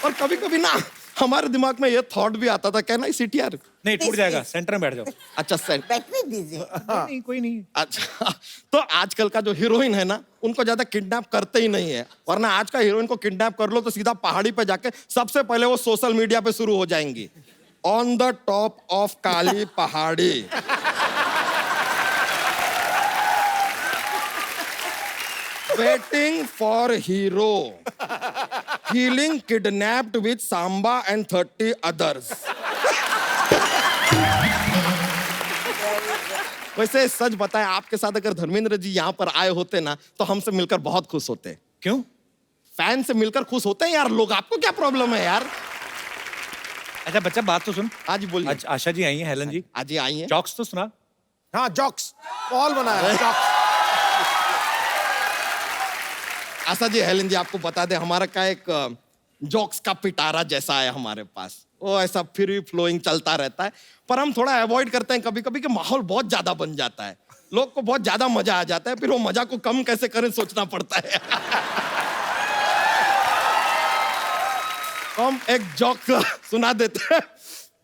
और कभी कभी ना हमारे दिमाग में ये थॉट भी आता था, कहना सीटीआर नहीं, टूट जाएगा, सेंटर में बैठ जाओ। अच्छा सेंट, बैठने दीजिए। नहीं, कोई नहीं। अच्छा तो आजकल का जो हीरोइन है ना, उनको ज्यादा किडनैप करते ही नहीं है, वरना आज का हीरोइन को किडनैप कर लो तो सीधा पहाड़ी पे जाके सबसे पहले वो सोशल मीडिया पे शुरू हो जाएंगी, ऑन द टॉप ऑफ काली पहाड़ी। Waiting for hero, feeling kidnapped with Samba and 30 others. वैसे सच बताएं, आपके साथ अगर धर्मेंद्र जी यहाँ पर आए होते ना, तो हमसे मिलकर बहुत खुश होते। क्यों? फैन से मिलकर खुश होते हैं यार लोग, आपको क्या प्रॉब्लम है यार? अच्छा बच्चा, बात तो सुन। आज बोलिए। आज आशा जी आई हैं, हेलन जी। आज ही आई हैं। जॉक्स तो सुना। हाँ, जॉक्स पॉल बनाया है, जॉक्स। आशा जी, हेलन जी, आपको बता दें, हमारा का एक जॉक्स का पिटारा जैसा है हमारे पास, वो ऐसा फ्री फ्लोइंग चलता रहता है, पर हम थोड़ा अवॉइड करते हैं कभी कभी कि माहौल बहुत ज्यादा बन जाता है, लोग को बहुत ज्यादा मजा आ जाता है, फिर वो मजा को कम कैसे करें सोचना पड़ता है। हम एक जोक सुना देते हैं,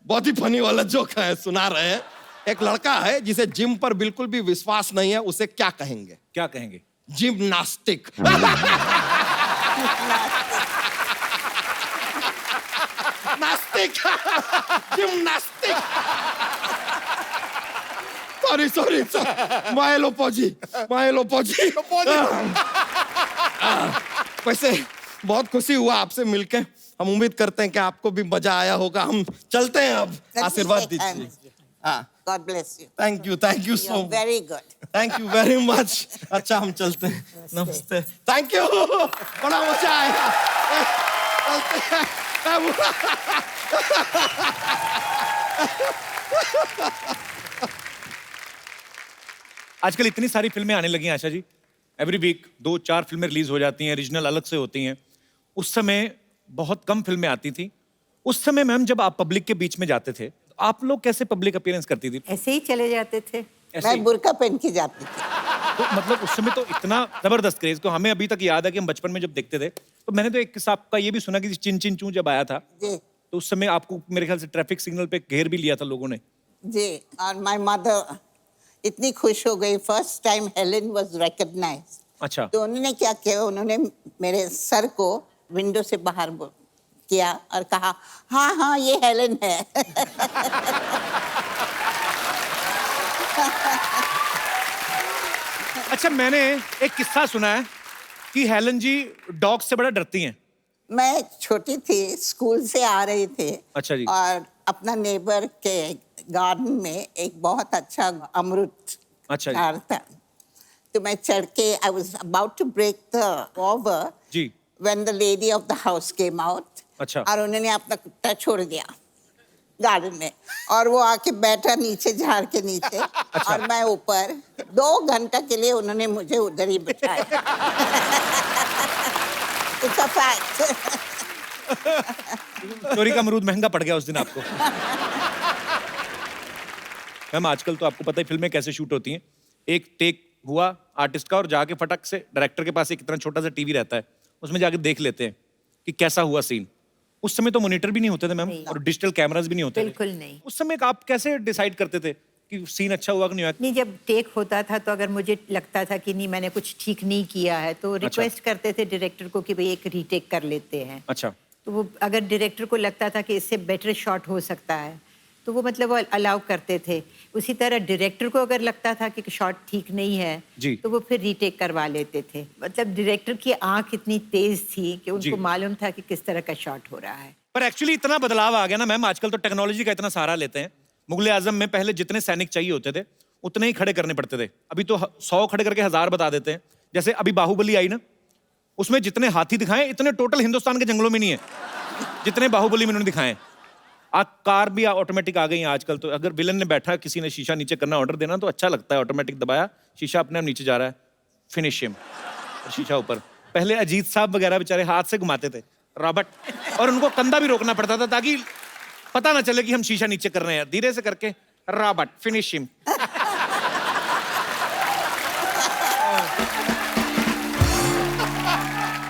बहुत ही फनी वाला जोक है, सुना रहे हैं। एक लड़का है जिसे जिम पर बिल्कुल भी विश्वास नहीं है, उसे क्या कहेंगे? क्या कहेंगे? जिम्नास्टिक। नास्तिक। जिम्नास्टिक। सॉरी मायलोपोजी। वैसे बहुत खुशी हुआ आपसे मिलके, हम उम्मीद करते हैं कि आपको भी मजा आया होगा। हम चलते हैं अब, आशीर्वाद दीजिए। हाँ, God bless you. Thank you so You're much, very good. Thank you very much. अच्छा हम चलते हैं, नमस्ते, थैंक यू, बड़ा मजा आया। चलते हैं। आजकल इतनी सारी फिल्में आने लगी हैं आशा जी, एवरी वीक 2-4 फिल्में रिलीज हो जाती हैं, रीजनल अलग से होती हैं। उस समय बहुत कम फिल्में आती थी। उस समय मैम जब आप पब्लिक के बीच में जाते थे, तो आप लोग कैसे पब्लिक अपीयरेंस करती थी? ऐसे ही चले जाते थे। ऐसे ही? मैं बुर्का पहन के जाती थी। तो मतलब उस समय तो इतना जबरदस्त क्रेज को हमें अभी तक याद है कि हम बचपन में जब देखते थे, तो मैंने तो एक किस्सा आपका ये भी सुना कि चिन चिन चू जब आया था, जी तो उस समय आपको मेरे ख्याल से ट्रैफिक सिग्नल पे घेर भी लिया था लोगों ने। जी, और माय मदर इतनी खुश हो गई, first time Helen was recognised. अच्छा। तो उन्होंने क्या किया, उन्होंने मेरे सर को विंडो से बाहर किया और कहा, हाँ ये हेलेन है। अच्छा, मैंने एक किस्सा सुना है कि हेलन जी डॉग से बड़ा डरती हैं। मैं छोटी थी, स्कूल से आ रही थी। अच्छा जी। और अपना नेबर के गार्डन में एक बहुत अच्छा अमरूद अच्छा जी। झाड़ था, तो मैं चढ़ के आई was about to break the over जी। When the lady of the house came out. अच्छा। और उन्होंने अपना कुत्ता छोड़ दिया। गार्डन में, और वो आके बैठा नीचे झाड़ के नीचे और मैं ऊपर। 2 घंटा के लिए उन्होंने मुझे उधर ही बिठाया। It's a fact. चोरी का अमरूद महंगा पड़ गया उस दिन आपको। मैम आजकल तो आपको पता है फिल्में कैसे शूट होती हैं। एक टेक हुआ आर्टिस्ट का और जाके फटक से डायरेक्टर के पास एक इतना छोटा सा टीवी रहता है, उसमें जाके देख लेते हैं कि कैसा हुआ सीन। उस समय तो मॉनिटर भी नहीं होते थे मैम, और डिजिटल कैमरास भी नहीं होते थे। बिल्कुल नहीं। उस समय आप कैसे डिसाइड करते थे कि सीन अच्छा हुआ कि नहीं हुआ? नहीं, जब टेक होता था तो अगर मुझे लगता था कि नहीं मैंने कुछ ठीक नहीं किया है तो रिक्वेस्ट करते थे डायरेक्टर को कि भाई एक रीटेक कर लेते हैं। अच्छा। तो वो अगर डायरेक्टर को लगता था कि इससे बेटर शॉट हो सकता है तो वो मतलब वो अलाउ करते थे। उसी तरह डायरेक्टर को अगर लगता था कि शॉट ठीक नहीं है जी। तो वो फिर रीटेक करवा लेते थे। मतलब डायरेक्टर की आंख इतनी तेज थी कि जी। उनको मालूम था कि किस तरह का शॉट हो रहा है। पर एक्चुअली इतना बदलाव आ गया ना मैम, आजकल तो टेक्नोलॉजी का इतना सहारा लेते हैं। मुगले आजम में पहले जितने सैनिक चाहिए होते थे उतने ही खड़े करने पड़ते थे, अभी तो 100 खड़े करके 1000 बता देते हैं। जैसे अभी बाहुबली आई ना, उसमें जितने हाथी दिखाए इतने टोटल हिंदुस्तान के जंगलों में नहीं है जितने बाहुबली में उन्होंने दिखाए। कार भी ऑटोमेटिक आ गई है आजकल। तो अगर विलन ने बैठा, किसी ने शीशा नीचे करना ऑर्डर देना तो अच्छा लगता है, ऑटोमेटिक दबाया शीशा अपने आप नीचे जा रहा है, फिनिश हिम, शीशा ऊपर। पहले अजीत साहब वगैरह बेचारे हाथ से घुमाते थे रॉबर्ट, और उनको कंधा भी रोकना पड़ता था ताकि पता ना चले कि हम शीशा नीचे कर रहे हैं। धीरे से करके रॉबर्ट फिनिश हिम।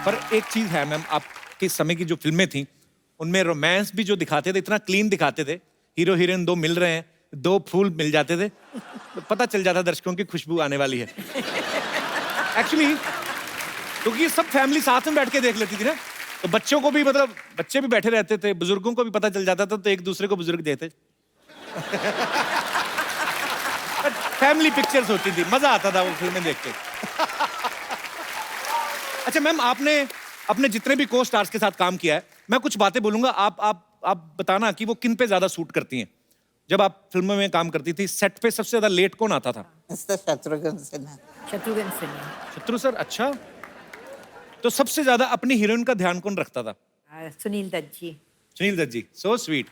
पर एक चीज है मैम, आपके समय की जो फिल्में थी उनमें रोमांस भी जो दिखाते थे इतना क्लीन दिखाते थे। हीरो हीरोइन 2 मिल रहे हैं, 2 फूल मिल जाते थे तो पता चल जाता दर्शकों की खुशबू आने वाली है। एक्चुअली क्योंकि सब फैमिली साथ में बैठ के देख लेती थी ना, तो बच्चों को भी, मतलब बच्चे भी बैठे रहते थे, बुजुर्गों को भी पता चल जाता था तो एक दूसरे को बुजुर्ग देते। फैमिली पिक्चर्स होती थी, मजा आता था वो फिल्में देख के। अच्छा मैम, आपने अपने जितने भी को स्टार्स के साथ काम किया है, मैं कुछ बातें बोलूंगा, आप बताना कि वो किन पे ज्यादा सूट करती हैं। जब आप फिल्मों में काम करती थी, सेट पे सबसे ज्यादा लेट कौन आता था? मिस्टर शत्रुघ्न सिन्हा। शत्रुघ्न सिन्हा। शत्रु सर, अच्छा। तो सबसे ज्यादा अपनी हीरोइन का ध्यान कौन रखता था? सुनील दत्त जी। सुनील दत्त जी, सो स्वीट।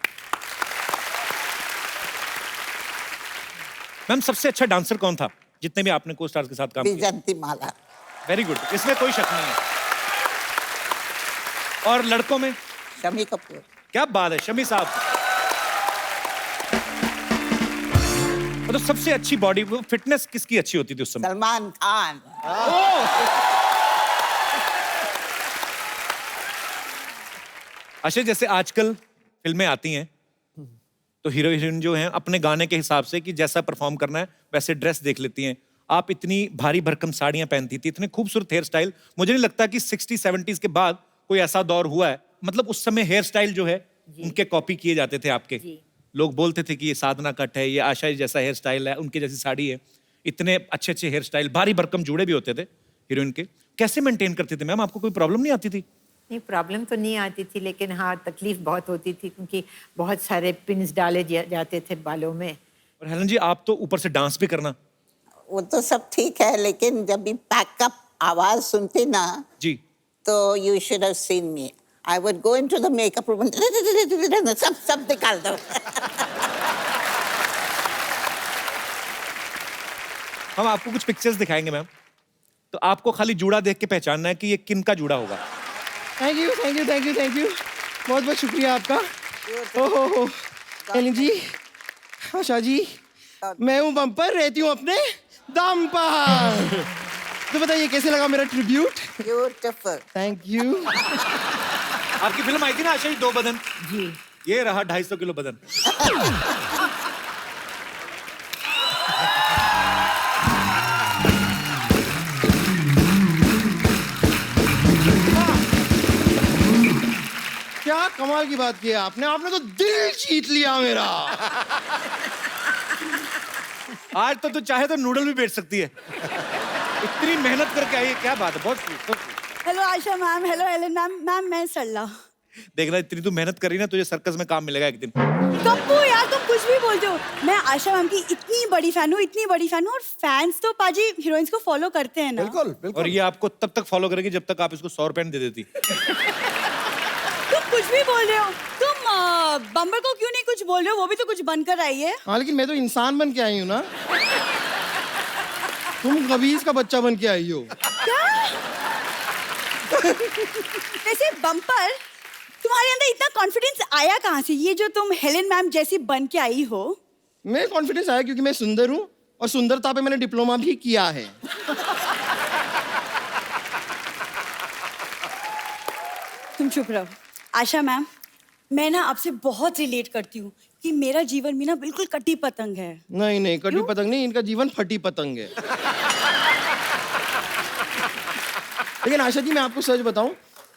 मैम सबसे अच्छा डांसर कौन था जितने भी आपने को स्टार्स के साथ काम किया? विजंती माला। वेरी गुड, इसमें कोई शक नहीं है। और लड़कों में? शमी कपूर। क्या बात है, शमी साहब। तो सबसे अच्छी बॉडी फिटनेस किसकी अच्छी होती थी उस समय? सलमान खान। अच्छा, जैसे आजकल फिल्में आती हैं तो हीरो हीरोइन जो हैं अपने गाने के हिसाब से कि जैसा परफॉर्म करना है वैसे ड्रेस देख लेती हैं। आप इतनी भारी भरकम साड़ियां पहनती थी, इतने खूबसूरत हेयर स्टाइल, मुझे नहीं लगता कि 60-70s के बाद कोई ऐसा दौर हुआ है। मतलब उस समय हेयर स्टाइल जो है उनके कॉपी किए जाते थे आपके। लोग बोलते थे कि ये साधना कट है, ये आशा जैसा हेयर स्टाइल है, उनके जैसी साड़ी है। इतने अच्छे अच्छे हेयर स्टाइल, भारी भरकम जूड़े भी होते थे हीरोइन के। कैसे मेंटेन करते थे मैम? आपको कोई प्रॉब्लम नहीं आती थी? नहीं, प्रॉब्लम तो नहीं आती थी, लेकिन हाँ तकलीफ बहुत होती थी क्योंकि बहुत सारे पिन्स डाले जाते थे बालों में। और हेलन जी, आप तो ऊपर से डांस भी करना। वो तो सब ठीक है, लेकिन जब भी पैकअप आवाज सुनते ना जी, तो you should have seen me. I would go into the makeup room, सब निकाल दो। हम आपको कुछ पिक्चर्स दिखाएंगे मैम, तो आपको खाली जूड़ा देख के पहचानना है कि ये किन का जूड़ा होगा। Thank you thank you thank you thank you, बहुत बहुत शुक्रिया आपका। ओहो हेलन जी, आशा जी, मैं हूँ बम्पर, रहती हूँ अपने दम पर। तो बताइए कैसे लगा मेरा ट्रिब्यूट? ब्यूटीफुल। Thank you. आपकी फिल्म आई थी ना आशा जी, 2 बदन। जी। ये रहा 250 किलो बदन। क्या कमाल की बात की है आपने, आपने तो दिल जीत लिया मेरा। आज तो तू चाहे तो नूडल भी बेच सकती है। इतनी मेहनत करके आई है, क्या बात है, बहुत sweet। Hello Asha ma'am, hello Helen ma'am. Ma'am मैं सरला। देखना, इतनी तू मेहनत करी ना, तुझे सर्कस में काम मिलेगा एक दिन। कप्पू यार, तुम कुछ भी बोलते हो। मैं आशा मैम की इतनी बड़ी फैन हूँ, इतनी बड़ी फैन हूँ, और फैंस तो पाजी हीरोइंस को फॉलो करते हैं ना। बिल्कुल बिल्कुल। और ये आपको तब तक फॉलो करेगी जब तक आप इसको 100 रुपए दे देती। तुम कुछ भी बोल रहे हो। तुम बम्बर को क्यों नहीं कुछ बोल रहे हो? वो भी तो कुछ बनकर आई है। हाँ लेकिन मैं तो इंसान बन के आई हूँ ना। तुम कबीज का बच्चा बन के आई हो। वैसे बम्पर, तुम्हारे अंदर इतना कॉन्फिडेंस आया कहाँ से? ये जो तुम हेलेन मैम जैसी बन के आई हो। मैं कॉन्फिडेंस आया क्योंकि मैं सुंदर हूँ और सुंदरता पे मैंने डिप्लोमा भी किया है। तुम चुप रहो। आशा मैम, मैं ना आपसे बहुत रिलेट करती हूँ कि मेरा जीवन भी ना बिल्कुल कटी पतंग है। नहीं नहीं, कटी पतंग नहीं, इनका जीवन फटी पतंग है। लेकिन आशा जी मैं आपको सच बताऊं,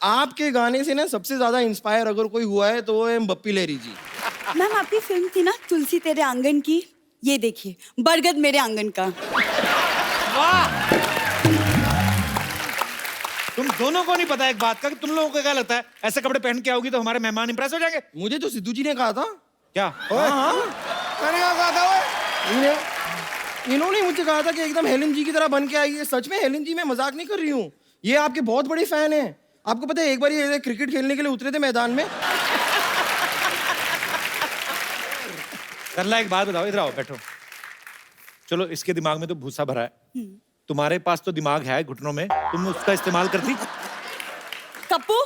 आपके गाने से ना सबसे ज्यादा इंस्पायर अगर कोई हुआ है तो वो है बप्पी लहरी जी। मैम आपकी फिल्म थी ना तुलसी तेरे आंगन की, ये देखिए बरगद मेरे आंगन का। वाह! तुम दोनों को नहीं पता एक बात का कि तुम लोगों को क्या लगता है ऐसे कपड़े पहन के आओगी तो हमारे मेहमान इंप्रेस हो जाएंगे? मुझे तो सिद्धू जी ने कहा था। क्या? हाँ, मैंने क्या कहा था वो? इन्होंने मुझे कहा था कि एकदम हेलेन जी की तरह बन के आई है। सच में हेलेन जी, मैं मजाक नहीं कर रही हूँ, ये आपके बहुत बड़े फैन हैं। आपको पता है एक बार ये क्रिकेट खेलने के लिए उतरे थे मैदान में। करला एक बात बताओ, इधर आओ बैठो। चलो इसके दिमाग में तो भूसा भरा है, तुम्हारे पास तो दिमाग है घुटनों में, तुम उसका इस्तेमाल करती? कप्पू,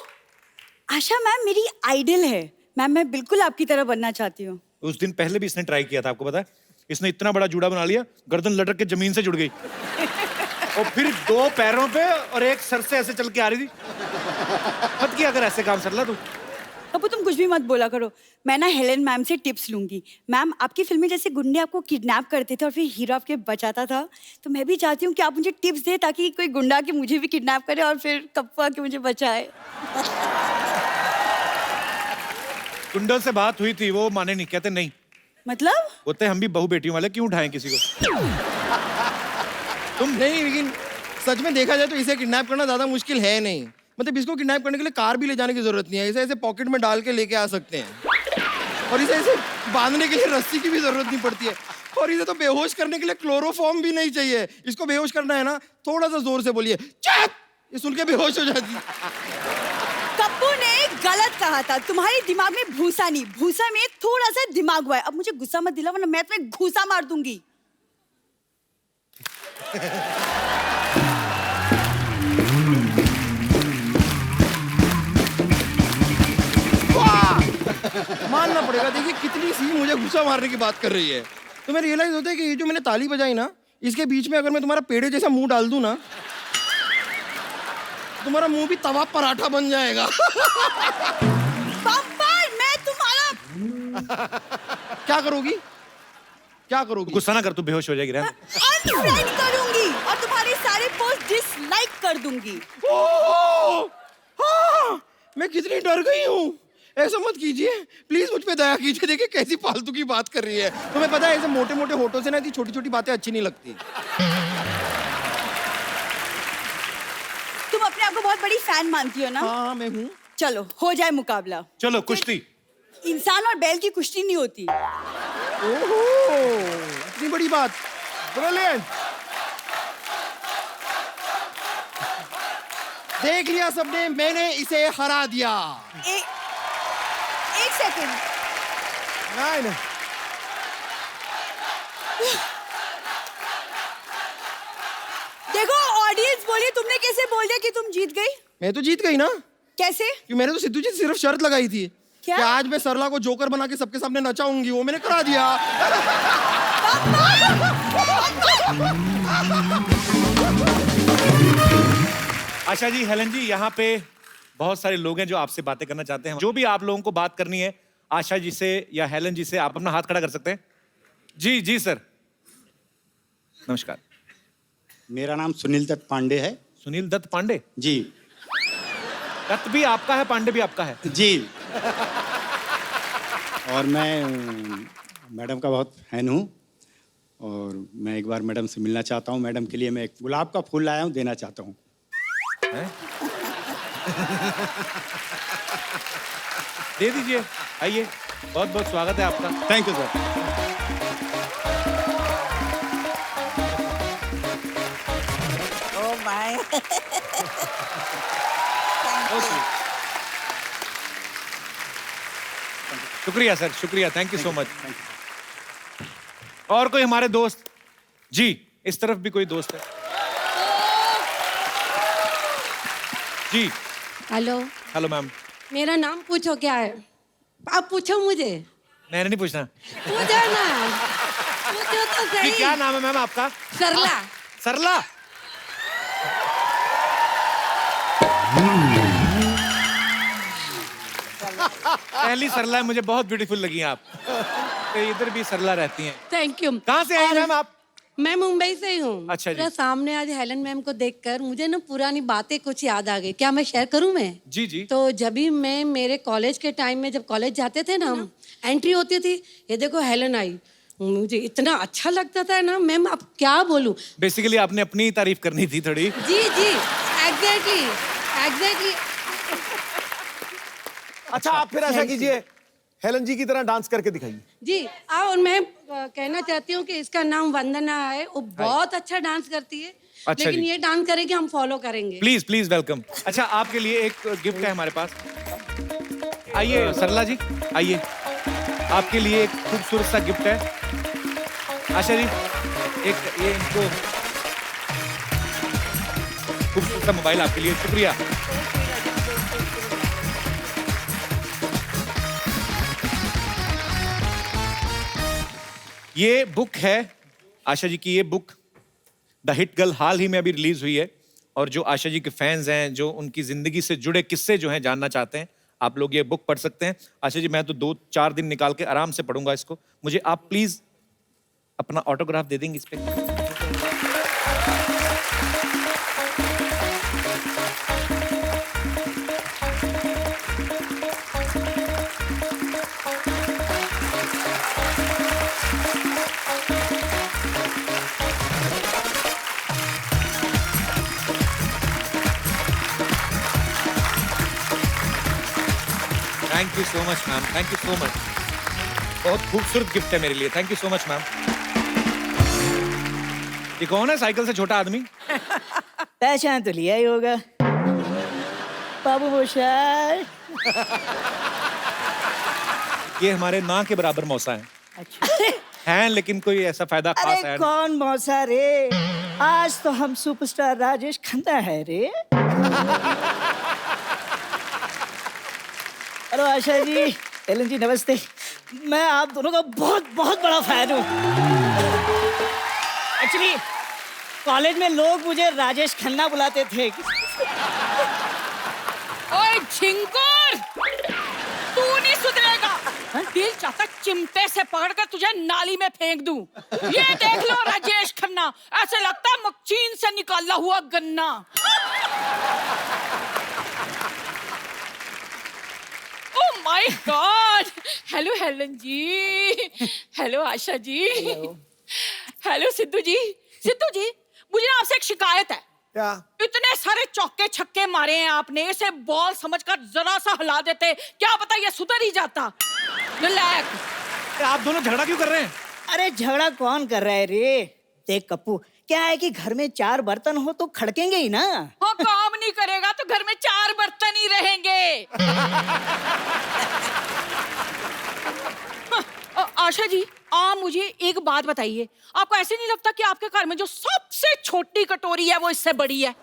आशा मैम मेरी आइडल है मैम, मैं बिल्कुल आपकी तरह बनना चाहती हूँ। उस दिन पहले भी इसने ट्राई किया था, आपको पता है? इसने इतना बड़ा जूड़ा बना लिया, गर्दन लटक के जमीन से जुड़ गई और फिर 2 पैरों पे और एक सर से ऐसे चल के आ रही थी। मत किया कर ऐसे काम सरला तू। कप्पू तुम कुछ भी मत बोला करो, मैं ना हेलेन मैम से टिप्स लूंगी। मैम आपकी फिल्म में जैसे गुंडे आपको किडनैप करते थे और फिर हीरो आपके बचाता था, तो मैं भी चाहती हूँ कि आप मुझे टिप्स दें ताकि कोई गुंडा के मुझे भी किडनैप करे और फिर कप्पू आके मुझे बचाए। गुंडों से बात हुई थी, वो माने नहीं, कहते नहीं। मतलब? बोलते हम भी बहू बेटियों वाले, क्यों उठाएं किसी को? तुम नहीं, लेकिन सच में देखा जाए तो इसे किडनैप करना ज्यादा मुश्किल है नहीं। मतलब इसको किडनैप करने के लिए कार भी ले जाने की जरूरत नहीं है, इसे ऐसे पॉकेट में डाल के लेके आ सकते हैं और इसे ऐसे बांधने के लिए रस्सी की भी जरूरत नहीं पड़ती है। और इसे तो बेहोश करने के लिए क्लोरोफॉर्म भी नहीं चाहिए। इसको बेहोश करना है ना, थोड़ा सा जोर से बोलिए चुप, ये सुन के बेहोश हो जाती है। कप्पू ने गलत कहा था, तुम्हारे दिमाग में भूसा नहीं, भूसा में थोड़ा सा दिमाग हुआ है। अब मुझे गुस्सा मत दिला वरना मैं तुम्हें घूसा मार दूंगी। मानना पड़ेगा, देखिए कितनी सी मुझे गुस्सा मारने की बात कर रही है। तो मैं रियलाइज होता है कि ये जो मैंने ताली बजाई ना, इसके बीच में अगर मैं तुम्हारा पेड़े जैसा मुंह डाल दूं ना, तुम्हारा मुंह भी तवा पराठा बन जाएगा। बम्पर, मैं तुम्हारा क्या करोगी? क्या करोगी? गुस्सा ना कर, तू बेहोश हो जाएगी। रहने दे। अनफ्रेंड करूंगी और तुम्हारे सारे पोस्ट डिसलाइक कर दूंगी। ओह! हाँ, मैं कितनी डर गई हूँ। ऐसा मत कीजिए प्लीज, मुझ पे दया कीजिए। देखिए कैसी फालतू की बात कर रही है। तुम्हें पता है ऐसे मोटे मोटे होठों से ना ऐसी छोटी छोटी बातें अच्छी नहीं लगती। तुम अपने आप को बहुत बड़ी फैन मानती हो ना? हाँ मैं हूँ। चलो हो जाए मुकाबला। चलो कुश्ती। इंसान और बैल की कुश्ती नहीं होती। ओहो, इतनी बड़ी बात। ब्रिलियंट। देख लिया सबने, मैंने इसे हरा दिया। एक सेकंड। नहीं। देखो ऑडियंस बोली, तुमने कैसे बोल दिया कि तुम जीत गई? मैं तो जीत गई ना, कैसे? कि मैंने तो सिद्धू जी से सिर्फ शर्त लगाई थी क्या? कि आज मैं सरला को जोकर बना के सबके सामने नचाऊंगी। वो मैंने करा दिया। आशा जी, हेलन जी, यहाँ पे बहुत सारे लोग हैं जो आपसे बातें करना चाहते हैं। जो भी आप लोगों को बात करनी है आशा जी से या हेलन जी से, आप अपना हाथ खड़ा कर सकते हैं। जी जी सर, नमस्कार। मेरा नाम सुनील दत्त पांडे है। सुनील दत्त पांडे जी। दत्त भी आपका है, पांडे भी आपका है? जी। और मैं मैडम का बहुत फैन हूँ और मैं एक बार मैडम से मिलना चाहता हूँ। मैडम के लिए मैं एक गुलाब का फूल लाया हूँ, देना चाहता हूँ। दे दीजिए, आइए, बहुत बहुत स्वागत है आपका। Thank you sir. Oh my. Okay. शुक्रिया सर, शुक्रिया, थैंक यू सो मच। और कोई हमारे दोस्त? जी, इस तरफ भी कोई दोस्त है? जी। हेलो। Hello ma'am. मेरा नाम पूछो क्या है? आप पूछो मुझे। मैंने नहीं पूछना। पूछो ना, पूछो तो जी, सही। क्या नाम है मैम आपका? सरला। सरला। पहली सरला मुझे बहुत ब्यूटीफुल लगी आप। तो इधर भी सरला रहती हैं। Thank you. कहाँ से आई मैम आप? मैं मुंबई से ही हूँ। अच्छा जी। मेरे सामने आज हेलन मैम को देखकर मुझे ना पुरानी बातें कुछ याद आ गई। क्या मैं शेयर करूँ मैं? जी जी। तो जब भी मैं मेरे कॉलेज के टाइम में, जब कॉलेज जाते थे ना हम, एंट्री होती थी, ये देखो हेलन आई, मुझे इतना अच्छा लगता था ना मैम, अब क्या बोलूं। बेसिकली आपने अपनी तारीफ करनी थी थोड़ी। जी जी, एग्जैक्टली एग्जैक्टली। अच्छा, आप फिर ऐसा कीजिए, हेलन जी की तरह डांस करके दिखाइए। जी। और मैं कहना चाहती हूँ कि इसका नाम वंदना है, वो बहुत अच्छा डांस करती है। अच्छा लेकिन जी। ये डांस करेगी, हम फॉलो करेंगे। Please please welcome. अच्छा, आपके लिए एक गिफ्ट है हमारे पास। आइए सरला जी, आइए, आपके लिए एक खूबसूरत सा गिफ्ट है। आशा जी, एक ये इनको खूबसूरत सा मोबाइल आपके लिए। शुक्रिया। ये बुक है आशा जी की, ये बुक द हिट गर्ल हाल ही में अभी रिलीज हुई है। और जो आशा जी के फैंस हैं, जो उनकी जिंदगी से जुड़े किस्से जो हैं जानना चाहते हैं, आप लोग ये बुक पढ़ सकते हैं। आशा जी, मैं तो 2-4 दिन निकाल के आराम से पढ़ूंगा इसको। मुझे आप प्लीज अपना ऑटोग्राफ दे देंगे इस पे? Thank you so much ma'am, thank you so much. बहुत खूबसूरत गिफ्ट है मेरे लिए, thank you so much ma'am. ये कौन है साइकिल से छोटा आदमी? पहचान तो लिया ही होगा, बाबू मोशाय। ये हमारे ना के बराबर मौसा है। अच्छा। हैं, लेकिन कोई ऐसा फायदा खास अरे है नहीं। कौन मौसा रे, आज तो हम सुपरस्टार राजेश खन्ना है रे। हेलो आशा जी, हेलन जी, नमस्ते। मैं आप दोनों का बहुत बहुत बड़ा फैन हूँ। एक्चुअली कॉलेज में लोग मुझे राजेश खन्ना बुलाते थे। ओए झिंगुर, तू नहीं सुधरेगा। दिल चाहता चिमटे से पकड़कर तुझे नाली में फेंक दूं। ये देख लो राजेश खन्ना, ऐसे लगता है मक्खीन से निकाला हुआ गन्ना। Oh my God. Hello Helen ji, hello Asha ji, hello Sidhu ji. Sidhu ji, मुझे ना आपसे एक शिकायत है। क्या? इतने सारे चौके छक्के मारे हैं आपने, इसे बॉल समझकर जरा सा हिला देते, क्या पता ये सुधर ही जाता। रिलैक्स। आप दोनों झगड़ा क्यों कर रहे हैं? अरे झगड़ा कौन कर रहा है रे? देख कप्पू, क्या है कि घर में 4 बर्तन हो तो खड़केंगे ही ना। हाँ, काम नहीं करेगा तो घर में 4 बर्तन ही रहेंगे। आशा जी, आप मुझे एक बात बताइए, आपको ऐसे नहीं लगता कि आपके घर में जो सबसे छोटी कटोरी है वो इससे बड़ी है?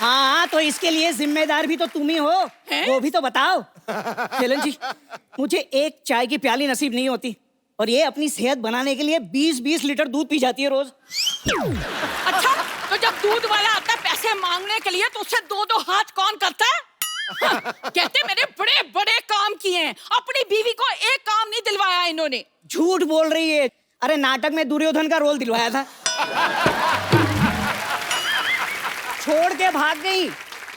हाँ, तो इसके लिए जिम्मेदार भी तो तुम ही हो। वो भी तो बताओ। हेलन जी, मुझे एक चाय की प्याली नसीब नहीं होती, और ये अपनी सेहत बनाने के लिए 20-20 लीटर दूध पी जाती है रोज। अच्छा, तो जब दूध वाला आता है पैसे मांगने के लिए, तो उससे 2-2 हाथ कौन करता है? हाँ, कहते मेरे बड़े बड़े काम किए हैं, अपनी बीवी को एक काम नहीं दिलवाया इन्होंने। झूठ बोल रही है। अरे नाटक में दुर्योधन का रोल दिलवाया था। छोड़ के भाग गई,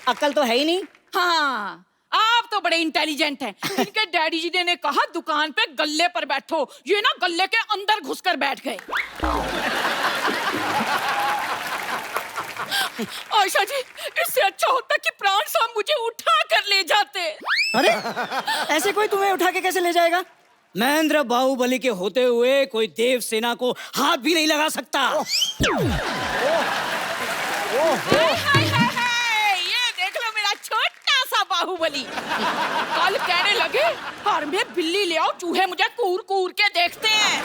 अक्ल तो है ही नहीं। हाँ, आप तो बड़े इंटेलिजेंट हैं। इनके डैडी जी ने कहा दुकान पे गल्ले पर बैठो, ये ना गल्ले के अंदर घुसकर बैठ गए। आशा जी, इससे अच्छा होता कि प्राण साहब मुझे उठा कर ले जाते। अरे ऐसे कोई तुम्हें उठा के कैसे ले जाएगा? महेंद्र बाहुबली के होते हुए कोई देव सेना को हाथ भी नहीं लगा सकता। हाय हाय हाय हाय, ये देख लो मेरा छोटा सा बाहुबली। कल कहने लगे घर में बिल्ली ले आओ, चूहे मुझे कूर कूर के देखते हैं।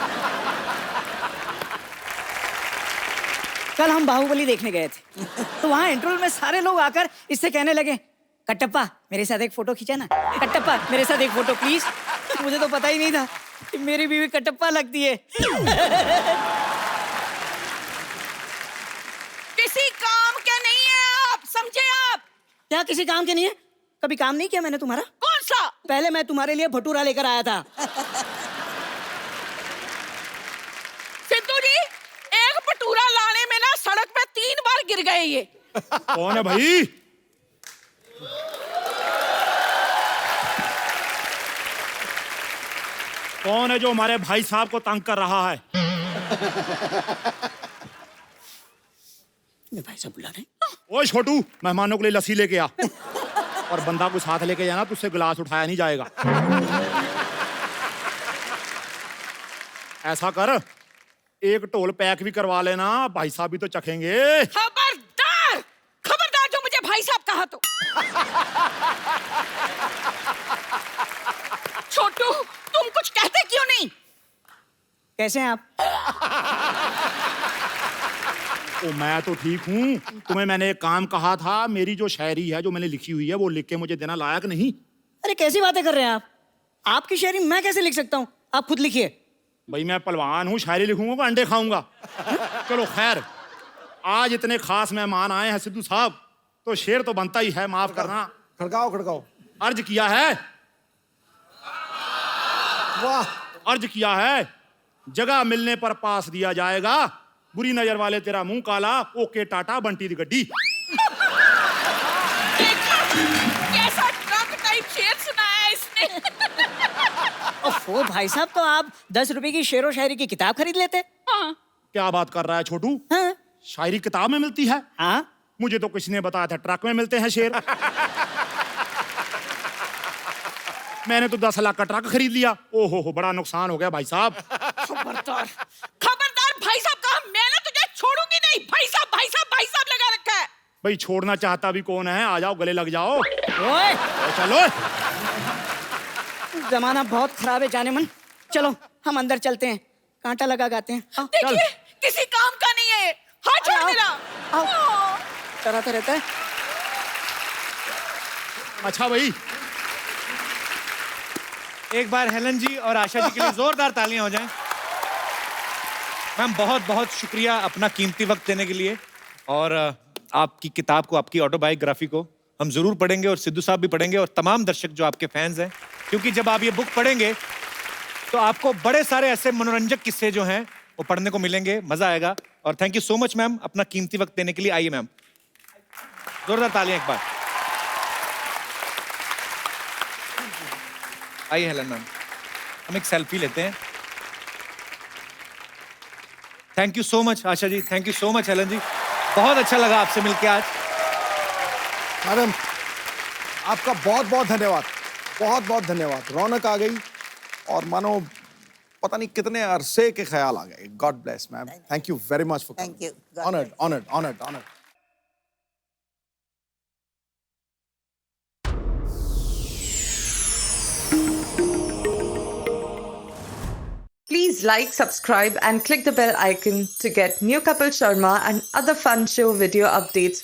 कल हम बाहुबली देखने गए थे, तो वहाँ इंटरवल में सारे लोग आकर इससे कहने लगे, कटप्पा मेरे साथ एक फोटो खींचा ना, कटप्पा मेरे साथ एक फोटो प्लीज। मुझे तो पता ही नहीं था कि मेरी बीवी कटप्पा लगती है। किसी काम के नहीं है आप, समझे आप? क्या किसी काम के नहीं है? कभी काम नहीं किया मैंने तुम्हारा? कौन सा? पहले मैं तुम्हारे लिए भटूरा लेकर आया था। सिद्धू जी, एक भटूरा लाने में ना सड़क पे 3 बार गिर गए ये। कौन है भाई? कौन है जो हमारे भाई साहब को तंग कर रहा है? मैं भाई साहब बुला रहे। ओए छोटू, मेहमानों के लिए लस्सी लेके आ। और बंदा को साथ लेके जाना, तुझसे गिलास उठाया नहीं जाएगा। ऐसा कर, एक ढोल पैक भी करवा लेना, भाई साहब भी तो चखेंगे। खबरदार, खबरदार जो मुझे भाई साहब कहा तो। छोटू, तुम कुछ कहते क्यों नहीं? कैसे हैं आप? ओ, मैं तो ठीक हूँ। तुम्हें मैंने एक काम कहा था, मेरी जो शायरी है जो मैंने लिखी हुई है वो लिख के मुझे देना लायक नहीं? अरे कैसी बातें कर रहे हैं आप? आपकी शायरी मैं कैसे लिख सकता हूँ? आप खुद लिखिए। भाई मैं पहलवान हूँ, शायरी लिखूंगा कि अंडे खाऊंगा? चलो खैर, आज इतने खास मेहमान आए हैं सिद्धू साहब, तो शेर तो बनता ही है, माफ करना। खड़काओ खड़काओ। अर्ज किया है, वाह, अर्ज किया है, जगह मिलने पर पास दिया जाएगा, बुरी नजर वाले तेरा मुंह काला, ओके टाटा बंटी दी गड्डी। कैसा ट्रक टाइप शेर सुनाया है इसने। ओफो भाई साहब, तो आप 10 रुपए की शेरो शायरी की किताब खरीद लेते। हाँ। क्या बात कर रहा है छोटू? हाँ? शायरी किताब में मिलती है? हाँ? मुझे तो किसी ने बताया था ट्रक में मिलते हैं शेर। मैंने तो 10 लाख का ट्रक खरीद लिया। ओहो हो, बड़ा नुकसान हो गया भाई साहब। खबरदार, खबरदार भाई साहब कहा, मैं ना तुझे छोड़ूंगी नहीं। भाई साहब, भाई साहब, भाई साहब लगा रखा है। भाई छोड़ना चाहता भी कौन है? आ जाओ, गले लग जाओ। ओए! चलो, जमाना बहुत खराब है जाने मन। चलो हम अंदर चलते हैं, कांटा लगा गाते हैं। आओ, देखिए, किसी काम का नहीं है। हाथ छोड़ मेरा। आओ। डराता रहता है। अच्छा भाई, एक बार हेलन जी और आशा जी के लिए जोरदार तालियां हो जाएं। मैम बहुत बहुत शुक्रिया अपना कीमती वक्त देने के लिए, और आपकी किताब को, आपकी ऑटोबायोग्राफी को हम जरूर पढ़ेंगे, और सिद्धू साहब भी पढ़ेंगे, और तमाम दर्शक जो आपके फैंस हैं, क्योंकि जब आप ये बुक पढ़ेंगे तो आपको बड़े सारे ऐसे मनोरंजक किस्से जो हैं वो पढ़ने को मिलेंगे, मजा आएगा। और thank you so much ma'am अपना कीमती वक्त देने के लिए। आइए मैम, जोरदार तालियां एक बार। आइए हेलन मैम, हम एक सेल्फी लेते हैं। Thank you so much Asha ji, thank you so much Helen ji, बहुत अच्छा लगा आपसे मिलकर आज। मैडम, आपका बहुत बहुत धन्यवाद, बहुत बहुत धन्यवाद। रौनक आ गई और मानो पता नहीं कितने अरसे के ख्याल आ गए। God bless ma'am, thank you very much for Thank you. Honoured honoured honoured honoured. Please like, subscribe and click the bell icon to get new Kapil Sharma and other fun show video updates